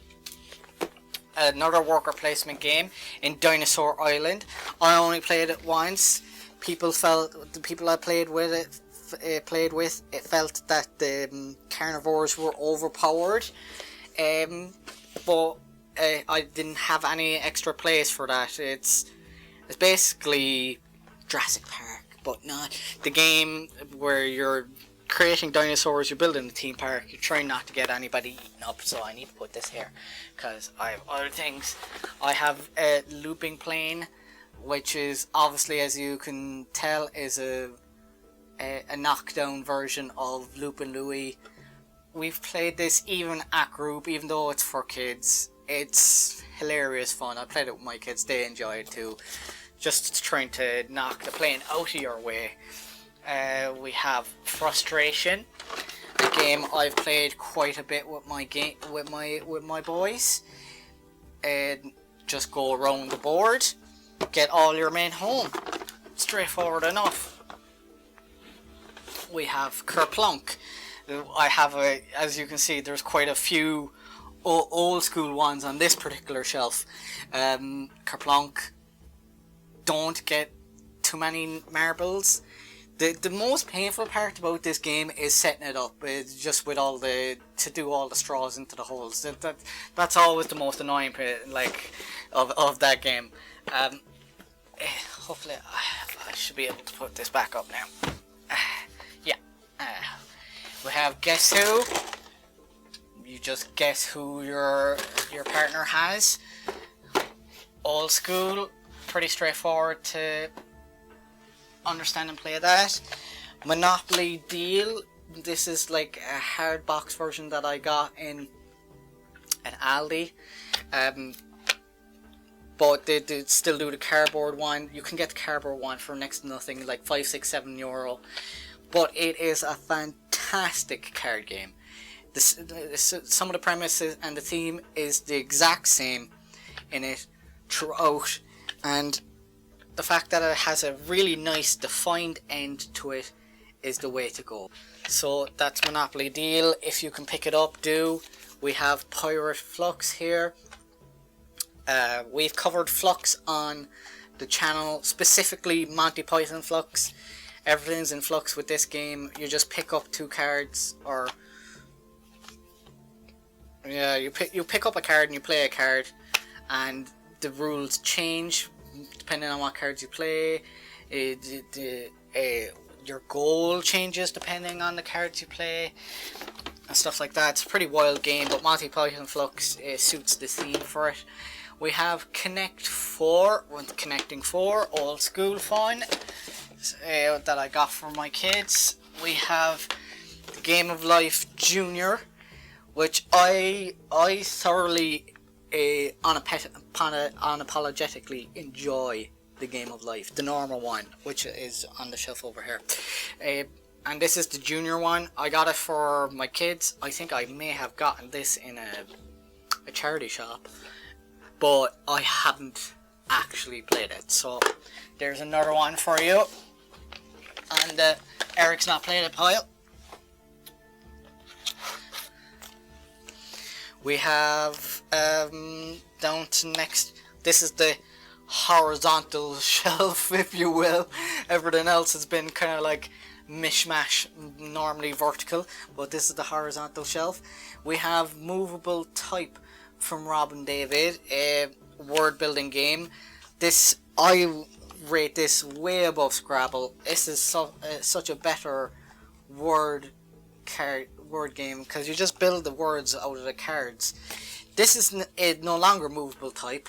another worker placement game in Dinosaur Island. I only played it once. The people I played with it felt that the carnivores were overpowered, but I didn't have any extra plays for that. It's basically Jurassic Park, but not the game where you're creating dinosaurs. You're building a theme park. You're trying not to get anybody eaten up. So I need to put this here because I have other things. I have a looping plane, which is obviously, as you can tell, is a knockdown version of Loopin' Louie. We've played this even at group, even though it's for kids. It's hilarious fun. I played it with my kids. They enjoy it too. Just trying to knock the plane out of your way. We have Frustration, a game I've played quite a bit with my boys. Just go around the board, get all your men home. Straightforward enough. We have Kerplunk. As you can see, there's quite a few old school ones on this particular shelf. Kerplunk, don't get too many marbles. The most painful part about this game is setting it up. It's just with to do all the straws into the holes. That's always the most annoying part, of that game. Hopefully I should be able to put this back up now. We have Guess Who. You just guess who your partner has. Old school, pretty straightforward to understand and play that. Monopoly Deal. This is like a hard box version that I got in at Aldi. But they still do the cardboard one. You can get the cardboard one for next to nothing, like €5, €6, €7. But it is a fantastic card game. Some of the premises and the theme is the exact same in it throughout, and the fact that it has a really nice defined end to it is the way to go. So that's Monopoly Deal. If you can pick it up, do. We have Pirate Flux here. We've covered Flux on the channel, specifically Monty Python Flux. Everything's in Flux with this game. You just pick up 2 cards, or you pick up a card and you play a card, and the rules change depending on what cards you play. Your goal changes depending on the cards you play and stuff like that. It's a pretty wild game, but Monty Python Flux suits the theme for it. We have Connect 4, with Connecting 4, old school fun, that I got for my kids. We have the Game of Life Junior, which I thoroughly unapologetically enjoy. The Game of Life, the normal one, which is on the shelf over here, and this is the junior one. I got it for my kids. I think I may have gotten this in a charity shop, but I haven't actually played it. So there's another one for you. And Eric's not played it, pile. We have down to next. This is the horizontal shelf, if you will. Everything else has been kind of like mishmash, normally vertical, but this is the horizontal shelf. We have Movable Type from Rob and David, a word building game. I rate this way above Scrabble. This is such a better word game, because you just build the words out of the cards. This is no longer Movable Type.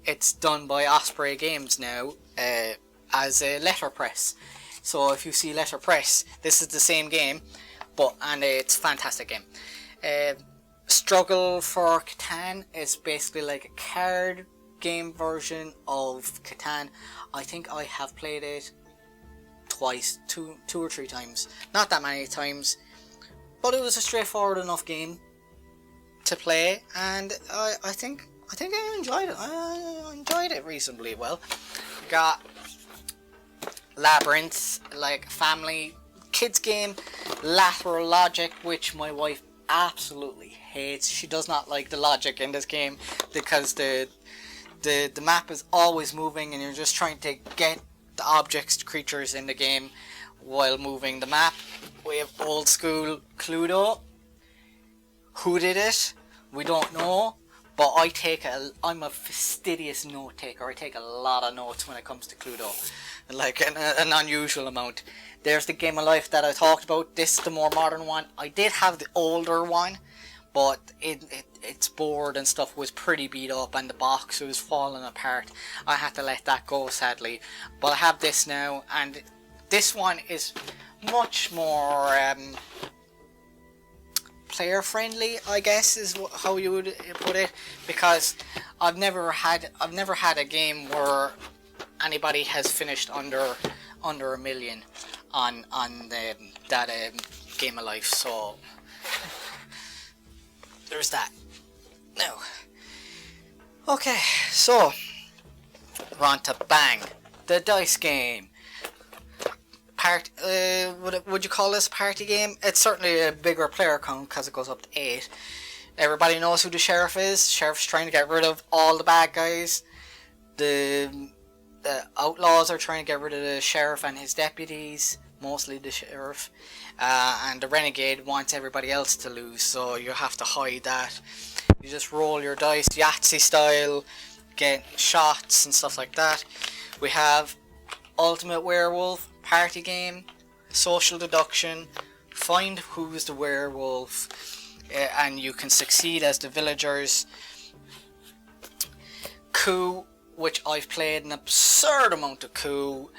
it's done by Osprey Games now as a letterpress. So if you see letterpress, this is the same game, and it's a fantastic game. Struggle for Catan is basically like a card game version of Catan. I think I have played it twice, two or three times, not that many times, but it was a straightforward enough game to play, and I think I enjoyed it. I enjoyed it reasonably well. Got Labyrinth, like family kids game, lateral logic, which my wife absolutely hates. She does not like the logic in this game because the map is always moving and you're just trying to get the objects, creatures in the game while moving the map. We have old school Cluedo. Who did it? We don't know. But I'm a fastidious note taker. I take a lot of notes when it comes to Cluedo. Like an unusual amount. There's the Game of Life that I talked about. This is the more modern one. I did have the older one, but its board and stuff was pretty beat up and the box was falling apart. I had to let that go, sadly. But I have this now, and this one is much more player friendly, I guess is how you would put it, because I've never had a game where anybody has finished under a million on that Game of Life. So there's that. Now, okay, so Ronta, bang, the dice game. Would you call this a party game? It's certainly a bigger player count because it goes up to 8. Everybody knows who the sheriff is. Sheriff's trying to get rid of all the bad guys. The outlaws are trying to get rid of the sheriff and his deputies, mostly the sheriff. And the renegade wants everybody else to lose, so you have to hide that. You just roll your dice, Yahtzee style, get shots and stuff like that. We have Ultimate Werewolf, party game, social deduction, find who's the werewolf, and you can succeed as the villagers. Coup, which I've played an absurd amount of Coup.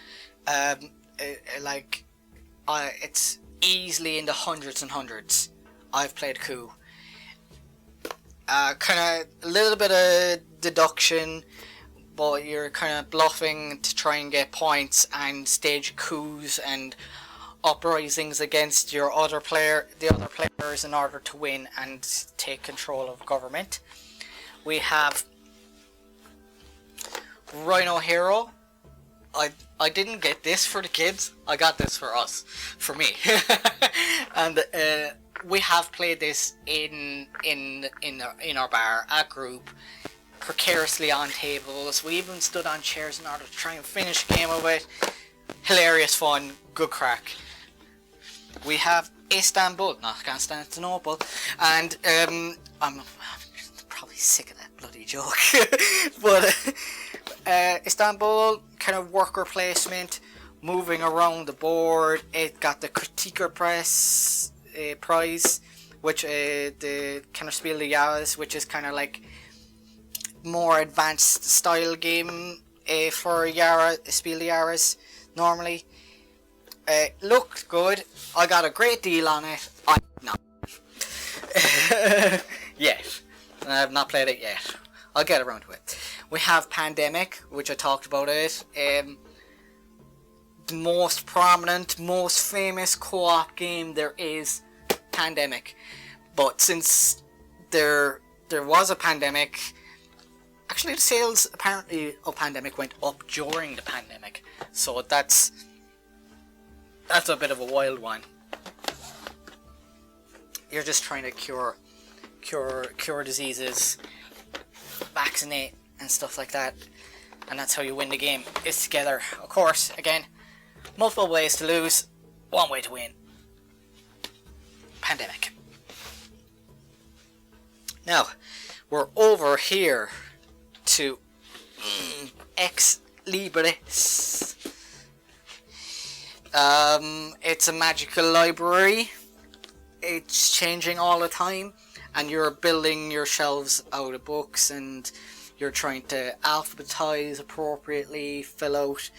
It's easily in the hundreds and hundreds. I've played Coup. Kind of a little bit of deduction, but you're kind of bluffing to try and get points and stage coups and uprisings against the other players in order to win and take control of government. We have Rhino Hero. I didn't get this for the kids. I got this for me. And we have played this in our bar, a group, precariously on tables. We even stood on chairs in order to try and finish a game of it. Hilarious fun, good crack. We have Istanbul, not Constantinople, and I'm probably sick of that bloody joke. But Istanbul, kind of worker placement, moving around the board. It got the Critiker Press prize, which the kind of Spiel des Jahres, which is kind of like more advanced style game for Spiel des Jahres normally. Looked good. I got a great deal on it. I not yet. I have not played it yet. I'll get around to it. We have Pandemic, which I talked about it. The most prominent, most famous co-op game there is Pandemic. But since there was a pandemic, actually the sales apparently of Pandemic went up during the pandemic. So that's a bit of a wild one. You're just trying to cure diseases, vaccinate and stuff like that, and that's how you win the game. It's together. Of course, again, multiple ways to lose, one way to win. Pandemic. Now, we're over here to Ex Libris. It's a magical library. It's changing all the time, and you're building your shelves out of books and you're trying to alphabetize appropriately, fill out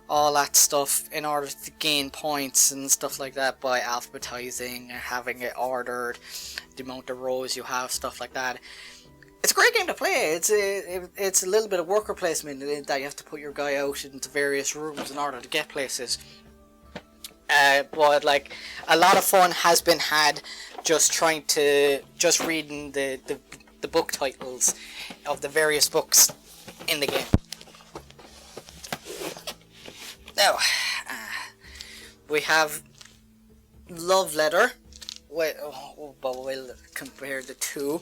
all that stuff in order to gain points and stuff like that by alphabetizing and having it ordered, the amount of rows you have, stuff like that. It's a great game to play. It's a little bit of worker placement that you have to put your guy out into various rooms in order to get places. But like, a lot of fun has been had just reading the book titles of the various books in the game. Now, we have Love Letter. We'll compare the two,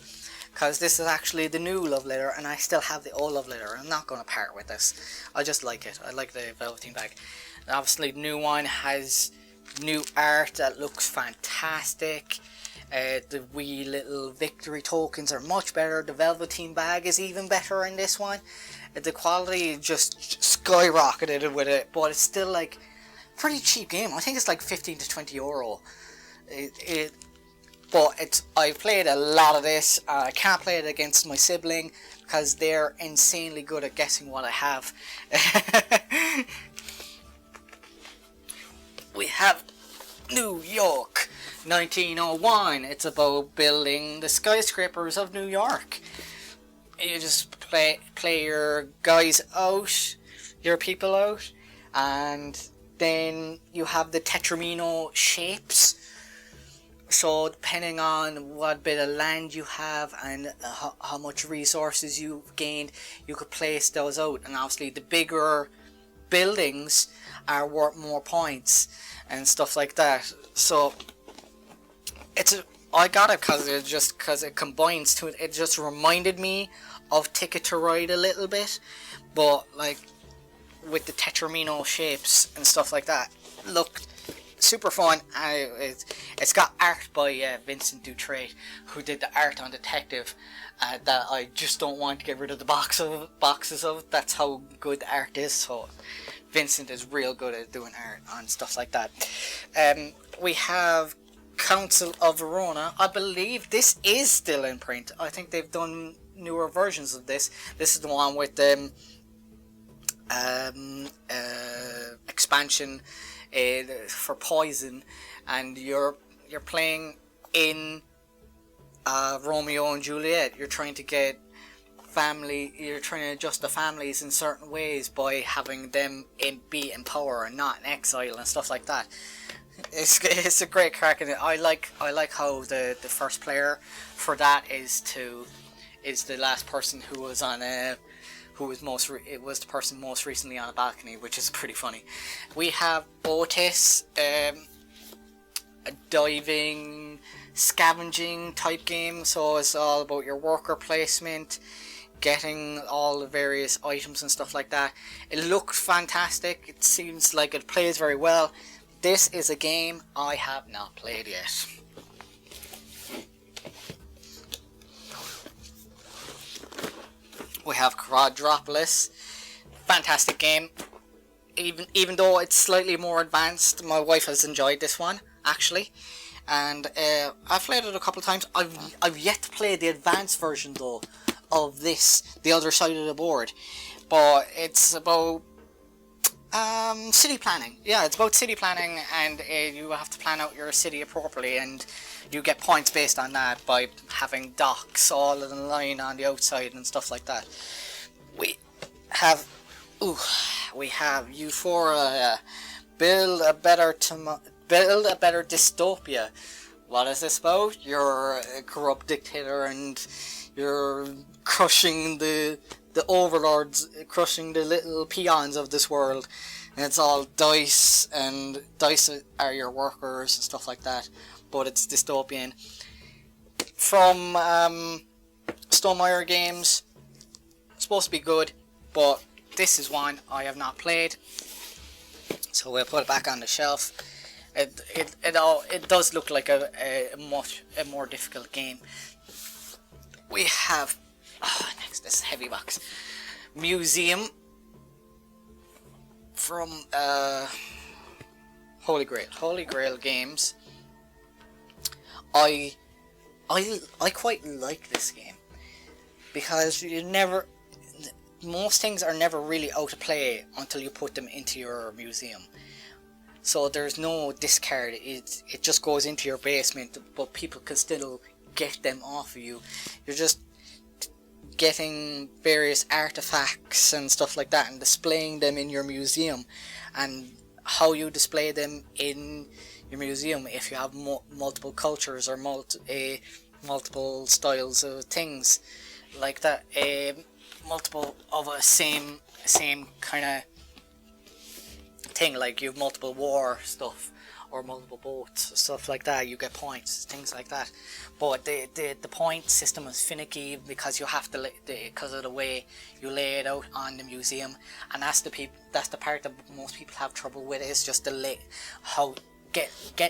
because this is actually the new Love Letter, and I still have the old Love Letter. I'm not going to part with this. I just like it. I like the velveteen bag. And obviously, the new one has new art that looks fantastic. The wee little victory tokens are much better. The velveteen bag is even better in this one. The quality just skyrocketed with it, but it's still like pretty cheap game. I think it's like 15 to 20 euro. But I've played a lot of this. I can't play it against my sibling because they're insanely good at guessing what I have. We have New York 1901. It's about building the skyscrapers of New York. You just play your guys out, your people out, and then you have the Tetramino shapes. So depending on what bit of land you have and how much resources you've gained, you could place those out. And obviously the bigger buildings are worth more points and stuff like that. So I got it because it combines to it. It just reminded me of Ticket to Ride a little bit, but like with the Tetramino shapes and stuff like that. Looked super fun. It's got art by Vincent Dutrait, who did the art on Detective, that I just don't want to get rid of the boxes of. That's how good the art is. So Vincent is real good at doing art on stuff like that. We have Council of Verona. I believe this is still in print. I think they've done newer versions of this. This is the one with the expansion for poison, and you're playing in Romeo and Juliet. You're trying to get you're trying to adjust the families in certain ways by having them be in power and not in exile and stuff like that. It's a great crack, and I like how the first player for that is the last person who was on it was the person most recently on a balcony, which is pretty funny. We have Otis, a diving, scavenging type game, so it's all about your worker placement, getting all the various items and stuff like that. It looks fantastic. It seems like it plays very well. This is a game I have not played yet. We have Quadropolis. Fantastic game. Even though it's slightly more advanced, my wife has enjoyed this one, actually. And I've played it a couple of times. I've yet to play the advanced version, though, of this, the other side of the board. But it's about city planning. Yeah, it's about city planning, and you have to plan out your city appropriately, and you get points based on that by having docks all in a line on the outside and stuff like that. We have Euphoria. Build a better dystopia. What is this about? You're a corrupt dictator, and you're crushing the overlords, crushing the little peons of this world. And it's all dice, and dice are your workers and stuff like that. But it's dystopian. From Stonemaier Games. It's supposed to be good, but this is one I have not played. So we'll put it back on the shelf. It does look like a more difficult game. We have next, this heavy box. Museum from Holy Grail Games. I quite like this game because most things are never really out of play until you put them into your museum. So there's no discard, it just goes into your basement, but people can still get them off of you. You're just getting various artifacts and stuff like that and displaying them in your museum. And how you display them in your museum, if you have multiple cultures or multiple styles of things like that, multiple of a same kind of thing, like you have multiple war stuff or multiple boats, stuff like that, you get points, things like that. But the point system is finicky because you have to because of the way you lay it out on the museum, and that's the part that most people have trouble with, is just getting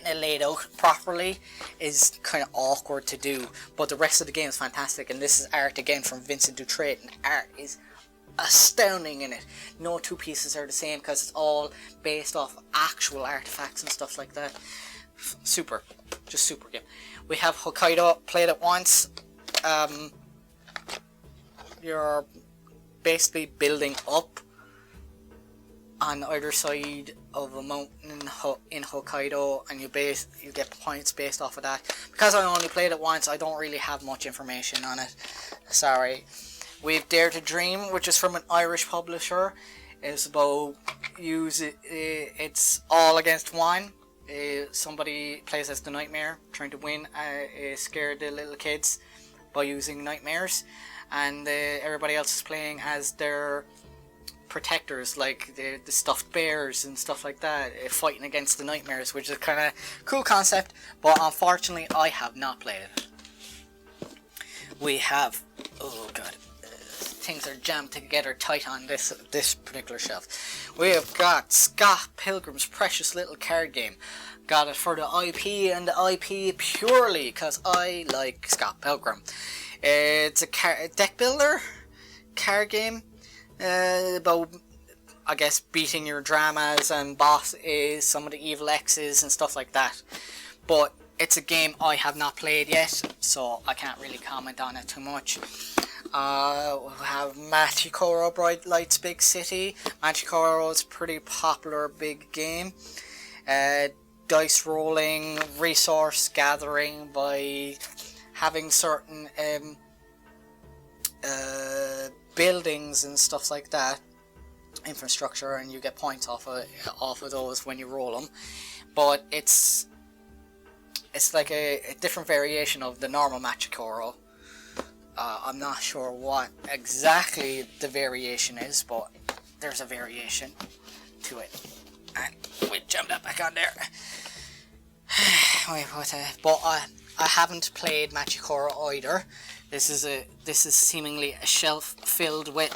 it laid out properly is kind of awkward to do. But the rest of the game is fantastic, and this is art again from Vincent Dutrait, and art is astounding in it. No two pieces are the same because it's all based off actual artifacts and stuff like that. Super, just super game. We have Hokkaido, played it once. You're basically building up on either side of a mountain in Hokkaido, and you get points based off of that. Because I only played it once, I don't really have much information on it. Sorry. We have Dare to Dream, which is from an Irish publisher. It's about it's all against one. Somebody plays as the Nightmare, trying to win, scare the little kids by using nightmares, and everybody else is playing as their protectors, like the stuffed bears and stuff like that, fighting against the nightmares, which is kind of cool concept. But unfortunately, I have not played it. We have, oh god, things are jammed together tight on this particular shelf. We have got Scott Pilgrim's Precious Little Card Game. Got it for the IP, and the IP purely because I like Scott Pilgrim. It's a deck builder card game about, I guess, beating your dramas and some of the evil X's and stuff like that. But it's a game I have not played yet, so I can't really comment on it too much. We have Machikoro Bright Lights Big City. Machikoro is a pretty popular big game. Dice rolling, resource gathering by having certain buildings and stuff like that, infrastructure, and you get points off of those when you roll them. But it's like a different variation of the normal Machikoro. I'm not sure what exactly the variation is, but there's a variation to it. And we jumped that back on there. But I haven't played Machikoro either. This is seemingly a shelf filled with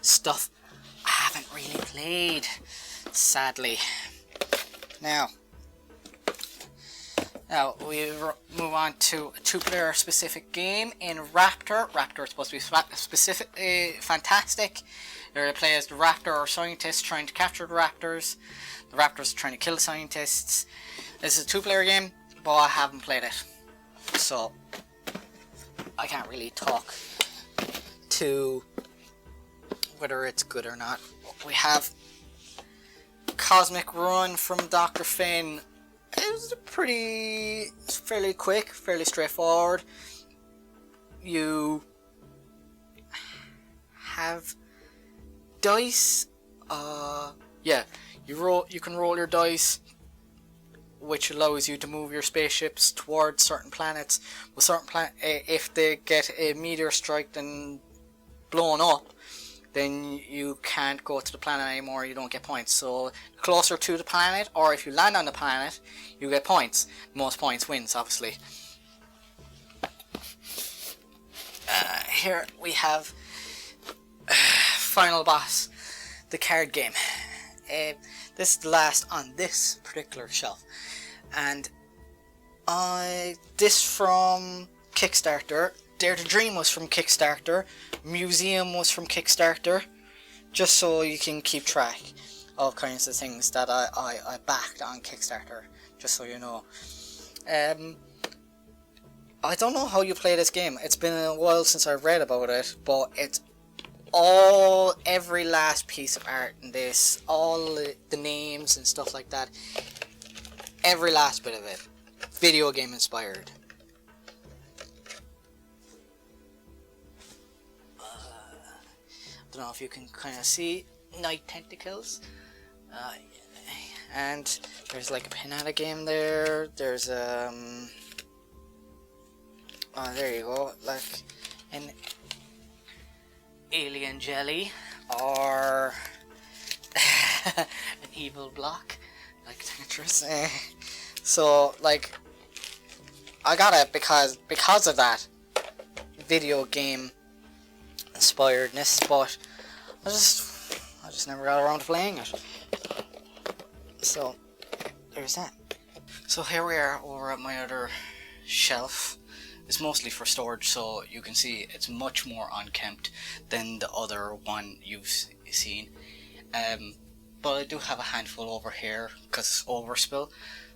stuff I haven't really played, sadly. Now we move on to a two-player specific game in Raptor. Raptor is supposed to be fantastic. You're going to play as the Raptor or scientist trying to capture the Raptors. The Raptors are trying to kill the scientists. This is a two-player game, but I haven't played it, so I can't really talk to whether it's good or not. We have Cosmic Run from Dr. Finn. It was fairly quick, fairly straightforward. You have dice. You can roll your dice, which allows you to move your spaceships towards certain planets. With if they get a meteor strike and blown up, then you can't go to the planet anymore, you don't get points. So closer to the planet, or if you land on the planet, you get points. Most points wins, obviously. Here we have Final Boss, the card game. This is the last on this particular shelf. And this from Kickstarter. Dare to Dream was from Kickstarter. Museum was from Kickstarter. Just so you can keep track of kinds of things that I backed on Kickstarter. Just so you know. I don't know how you play this game. It's been a while since I read about it, but it's every last piece of art in this, all the names and stuff like that, every last bit of it, video game inspired. Don't know if you can kind of see night tentacles, and there's like a pinata game there. There's oh, there you go, like an alien jelly or an evil block, like Tetris. So like, I got it because of that video game inspiredness, but I just never got around to playing it. So there's that. So here we are over at my other shelf. It's mostly for storage, so you can see it's much more unkempt than the other one you've seen. But I do have a handful over here because it's overspill.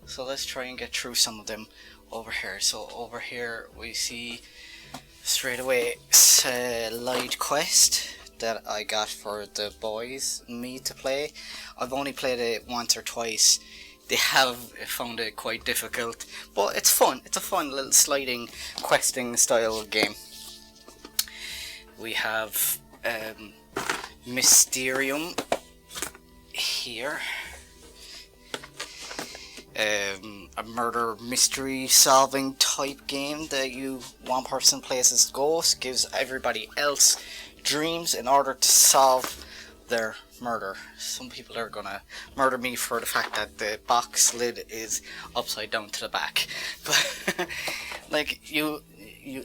So let's try and get through some of them over here. So over here we see straight away Light Quest that I got for the boys and me to play. I've only played it once or twice. They have found it quite difficult, but it's fun. It's a fun little sliding questing style game. We have Mysterium here. A murder mystery solving type game that one person plays as ghost, gives everybody else dreams in order to solve their murder. Some people are gonna murder me for the fact that the box lid is upside down to the back, but like you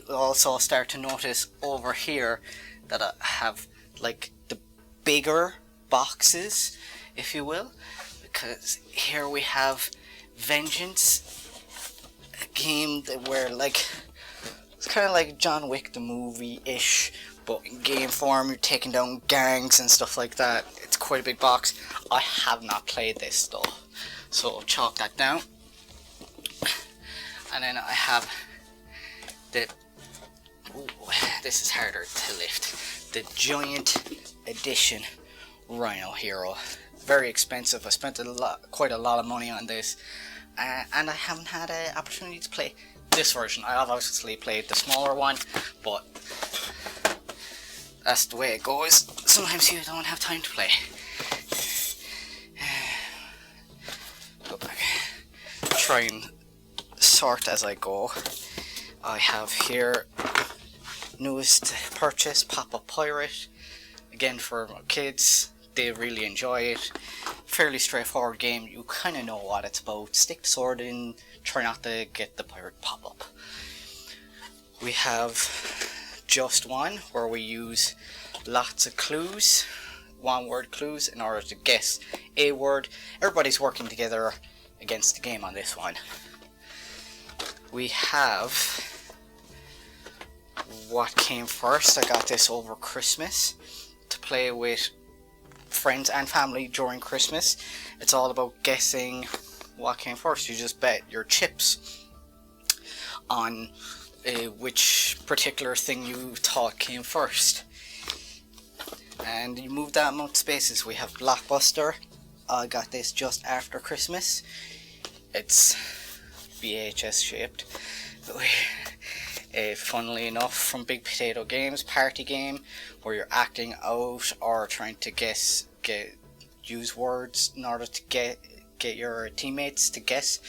also start to notice over here that I have like the bigger boxes, if you will, because here we have Vengeance, a game where like it's kind of like John Wick the movie-ish, but in game form. You're taking down gangs and stuff like that. It's quite a big box. I have not played this though, so chalk that down. And then I have the, ooh, this is harder to lift, the Giant Edition Rhino Hero. Very expensive. I spent quite a lot of money on this, and I haven't had an opportunity to play this version. I have obviously played the smaller one, but that's the way it goes. Sometimes you don't have time to play. Go back. Try and sort as I go. I have here newest purchase, Pop-Up Pirate. Again for my kids. They really enjoy it. Fairly straightforward game. You kind of know what it's about. Stick the sword in. Try not to get the pirate pop up. We have Just One, where we use lots of clues, one-word clues, in order to guess a word. Everybody's working together against the game on this one. We have What Came First. I got this over Christmas to play with friends and family during Christmas. It's all about guessing what came first. You just bet your chips on which particular thing you thought came first, and you move that amount of spaces. We have Blockbuster. I got this just after Christmas. It's VHS shaped. Funnily enough, from Big Potato Games, party game where you're acting out or trying to use words in order to get your teammates to guess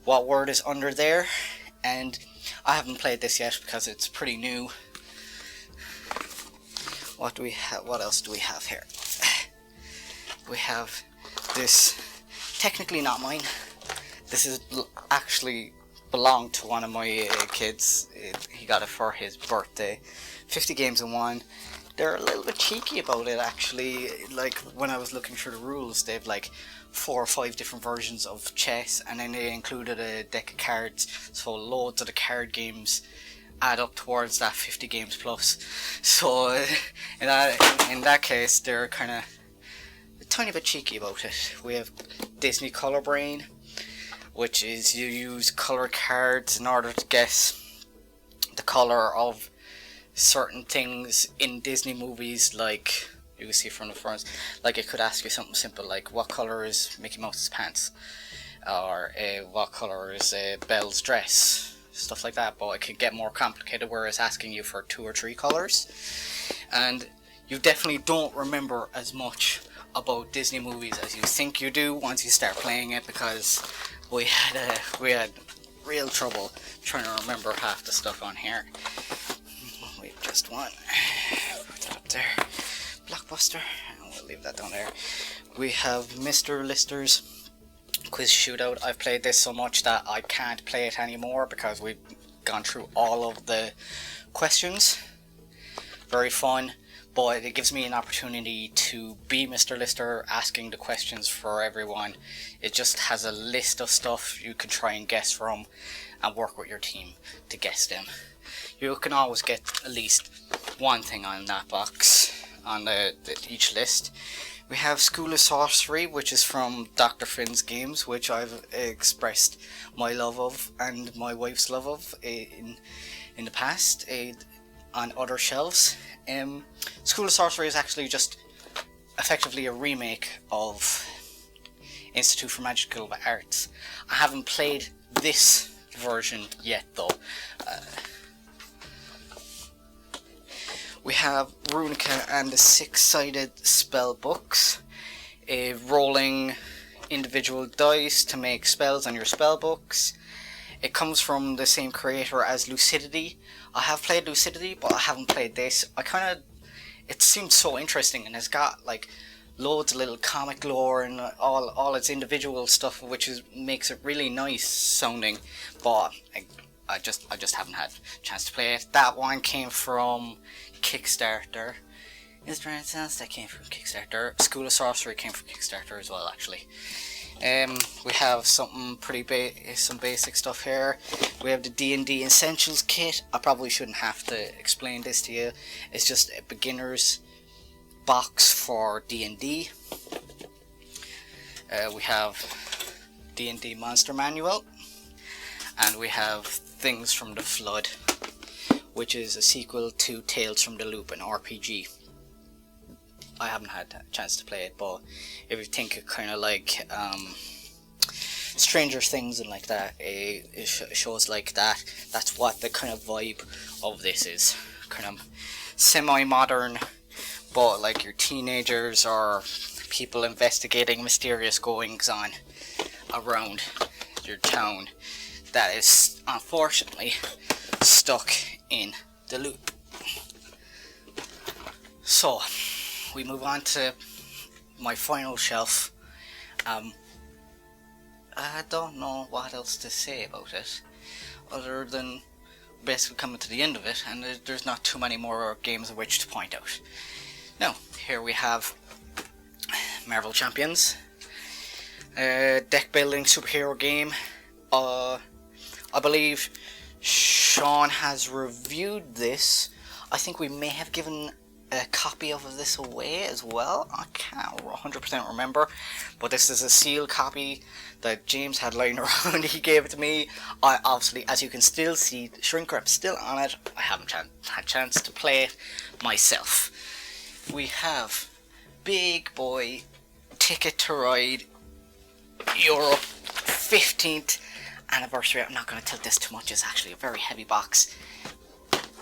what word is under there. And I haven't played this yet because it's pretty new. What do we have? What else do we have here? We have this, technically not mine. This is actually belonged to one of my kids. He got it for his birthday. 50 games in one. They're a little bit cheeky about it actually. Like when I was looking through the rules, they've like 4 or 5 different versions of chess, and then they included a deck of cards, so loads of the card games add up towards that 50 games plus. So in that case, they're kind of a tiny bit cheeky about it. We have Disney Color Brain, which is you use color cards in order to guess the color of certain things in Disney movies, like you can see from the front, like it could ask you something simple like what colour is Mickey Mouse's pants, or what colour is Belle's dress, stuff like that. But it could get more complicated where it's asking you for 2 or 3 colours, and you definitely don't remember as much about Disney movies as you think you do once you start playing it, because we had real trouble trying to remember half the stuff on here. We've just won. Put that up there. Blockbuster, and we'll leave that down there. We have Mr. Lister's Quiz Shootout. I've played this so much that I can't play it anymore because we've gone through all of the questions. Very fun, but it gives me an opportunity to be Mr. Lister, asking the questions for everyone. It just has a list of stuff you can try and guess from and work with your team to guess them. You can always get at least one thing on that box, on each list. We have School of Sorcery, which is from Dr. Finn's Games, which I've expressed my love of and my wife's love of in the past on other shelves. School of Sorcery is actually just effectively a remake of Institute for Magical Arts. I haven't played this version yet though. We have Runica and the 6-sided spell books, rolling individual dice to make spells on your spell books. It comes from the same creator as Lucidity. I have played Lucidity, but I haven't played this. It seemed so interesting, and it's got like loads of little comic lore and all its individual stuff, which makes it really nice sounding. But I just haven't had a chance to play it. That one came from Kickstarter. Is there anything else that came from Kickstarter? School of Sorcery came from Kickstarter as well, actually. We have something some basic stuff here. We have the Dnd Essentials Kit. I probably shouldn't have to explain this to you. It's just a beginner's box for D&D. We have D&D Monster Manual, and we have Things from the Flood, which is a sequel to Tales from the Loop, an RPG. I haven't had a chance to play it, but if you think it kind of like Stranger Things and like that, shows like that, that's what the kind of vibe of this is. Kind of semi-modern, but like your teenagers or people investigating mysterious goings on around your town that is unfortunately stuck in the loop. So we move on to my final shelf. I don't know what else to say about it other than basically coming to the end of it, and there's not too many more games of which to point out. Now, here we have Marvel Champions, deck building superhero game. I believe Sean has reviewed this. I think we may have given a copy of this away as well. I can't 100% remember, but this is a sealed copy that James had lying around. He gave it to me. I obviously, as you can still see, the shrink wrap's still on it. I haven't had a chance to play it myself. We have Big Boy Ticket to Ride Europe 15th anniversary. I'm not going to tilt this too much. It's actually a very heavy box.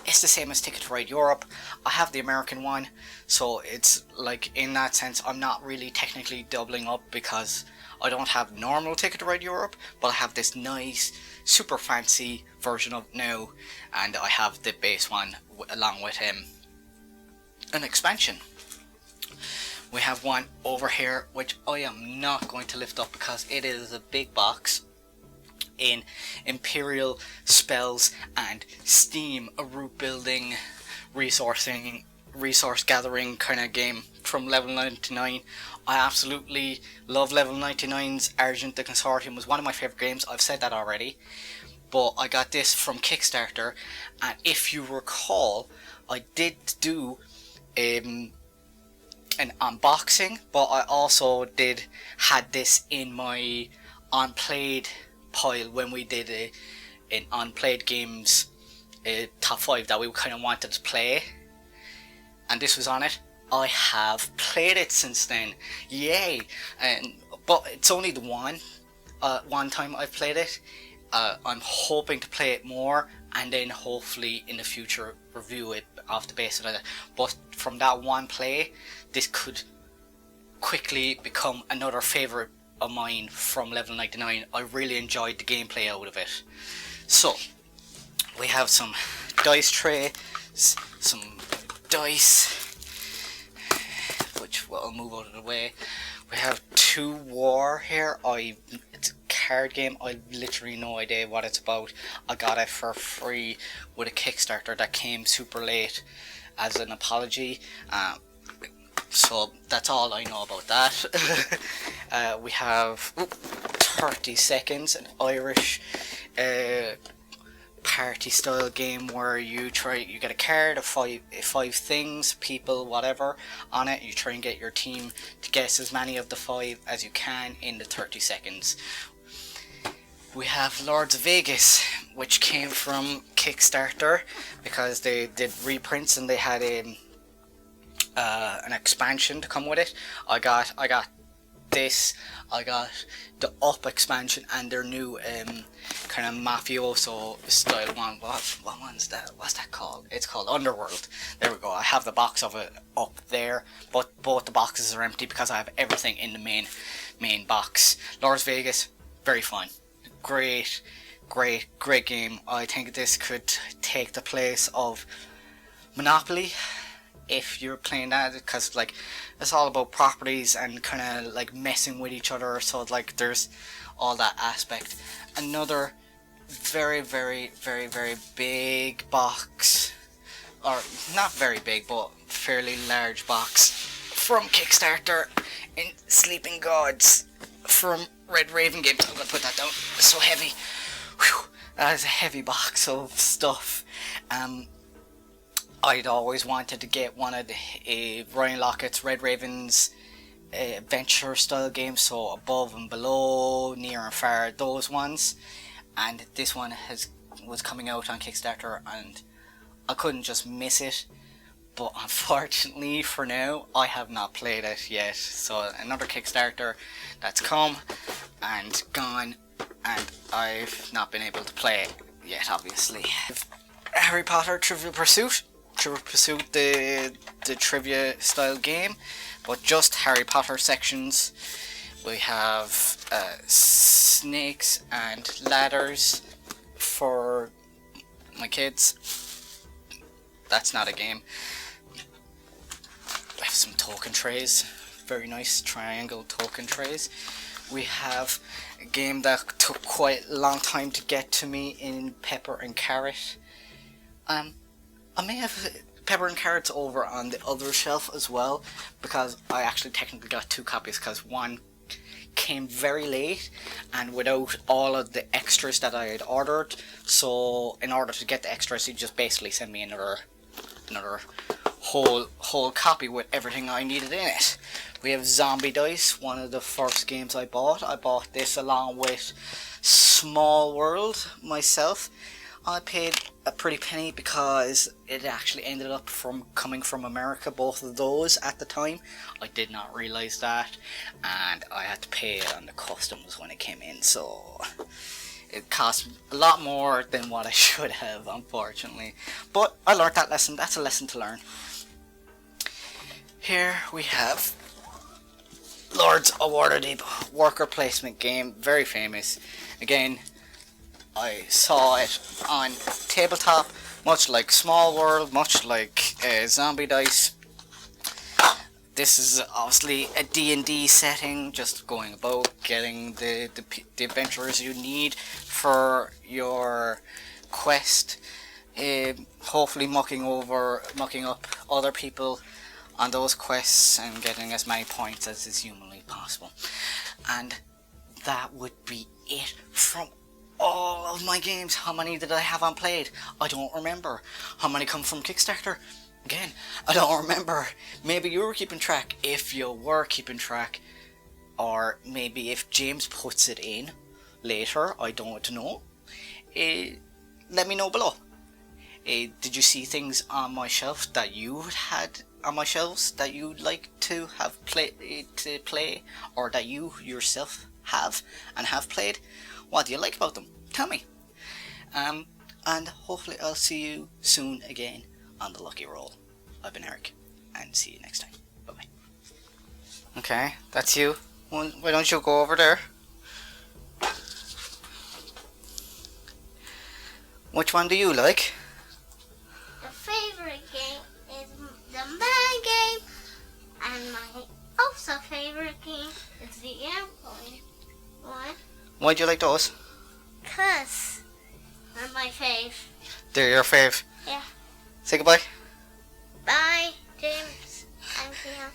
It's the same as Ticket to Ride Europe. I have the American one, so it's like, in that sense, I'm not really technically doubling up because I don't have normal Ticket to Ride Europe, but I have this nice, super fancy version of it now, and I have the base one along with an expansion. We have one over here, which I am not going to lift up because it is a big box, in Imperial Spells and Steam, a route building, resource gathering kind of game from Level 99. I absolutely love Level 99's Argent the Consortium. Was one of my favourite games. I've said that already, but I got this from Kickstarter, and if you recall, I did do an unboxing, but I also had this in my unplayed pile when we did an unplayed games top 5 that we kind of wanted to play, and this was on it. I have played it since then, yay! But it's only the one time I've played it. I'm hoping to play it more, and then hopefully in the future review it off the basis of that. But from that one play, this could quickly become another favourite of mine from level 99. I really enjoyed the gameplay out of it. So we have some dice trays, some dice, which I'll move out of the way. We have 2 War here. It's a card game. I literally no idea what it's about. I got it for free with a Kickstarter that came super late as an apology. So that's all I know about that. We have 30 Seconds, an Irish party style game where you get a card of five things, people, whatever on it. You try and get your team to guess as many of the 5 as you can in the 30 seconds. We have Lords of Vegas, which came from Kickstarter because they did reprints and they had an expansion to come with it. I got this. I got the Up expansion and their new kind of mafioso style one. What one's that? What's that called? It's called Underworld. There we go. I have the box of it up there, but both the boxes are empty because I have everything in the main box. Lords Vegas, very fun. Great game. I think this could take the place of Monopoly if you're playing that, because like it's all about properties and kind of like messing with each other, so like there's all that aspect. Another very big box, or not very big but fairly large box from Kickstarter in Sleeping Gods from Red Raven Games. I'm gonna put that down, it's so heavy. Whew. That is a heavy box of stuff. I'd always wanted to get one of the Ryan Lockett's Red Raven's adventure style games, so Above and Below, Near and Far, those ones. And this one was coming out on Kickstarter and I couldn't just miss it. But unfortunately for now, I have not played it yet. So another Kickstarter that's come and gone, and I've not been able to play it yet, obviously. Harry Potter Trivial Pursuit. The trivia style game, but just Harry Potter sections. We have snakes and ladders for my kids. That's not a game. We have some token trays, very nice triangle token trays. We have a game that took quite a long time to get to me in Pepper and Carrot. I may have Pepper and Carrots over on the other shelf as well, because I actually technically got 2 copies because one came very late and without all of the extras that I had ordered. So in order to get the extras, you just basically send me another whole copy with everything I needed in it. We have Zombie Dice, one of the first games I bought. I bought this along with Small World myself. I paid a pretty penny because it actually ended up coming from America, both of those at the time. I did not realise that, and I had to pay it on the customs when it came in, so it cost a lot more than what I should have, unfortunately. But I learned that lesson. That's a lesson to learn. Here we have Lords of Waterdeep worker placement game, very famous. Again, I saw it on tabletop, much like Small World, much like Zombie Dice. This is obviously a D&D setting, just going about getting the adventurers you need for your quest. Hopefully mucking up other people on those quests and getting as many points as is humanly possible. And that would be it from all of my games. How many did I have unplayed? I don't remember. How many come from Kickstarter? Again, I don't remember. Maybe you were keeping track, if you were keeping track, or maybe if James puts it in later, I don't know. Let me know below. Did you see things on my shelf that you had on my shelves that you'd like to have play, or that you yourself have and have played? What do you like about them? Tell me. And hopefully I'll see you soon again on the Lucky Roll. I've been Eric, and see you next time. Bye bye. Okay, that's you. Why don't you go over there? Which one do you like? The favorite game is the man game, and my also favorite game is the airplane one. Why do you like those? 'Cause they're my fave. They're your fave? Yeah. Say goodbye. Bye, James. I'm here.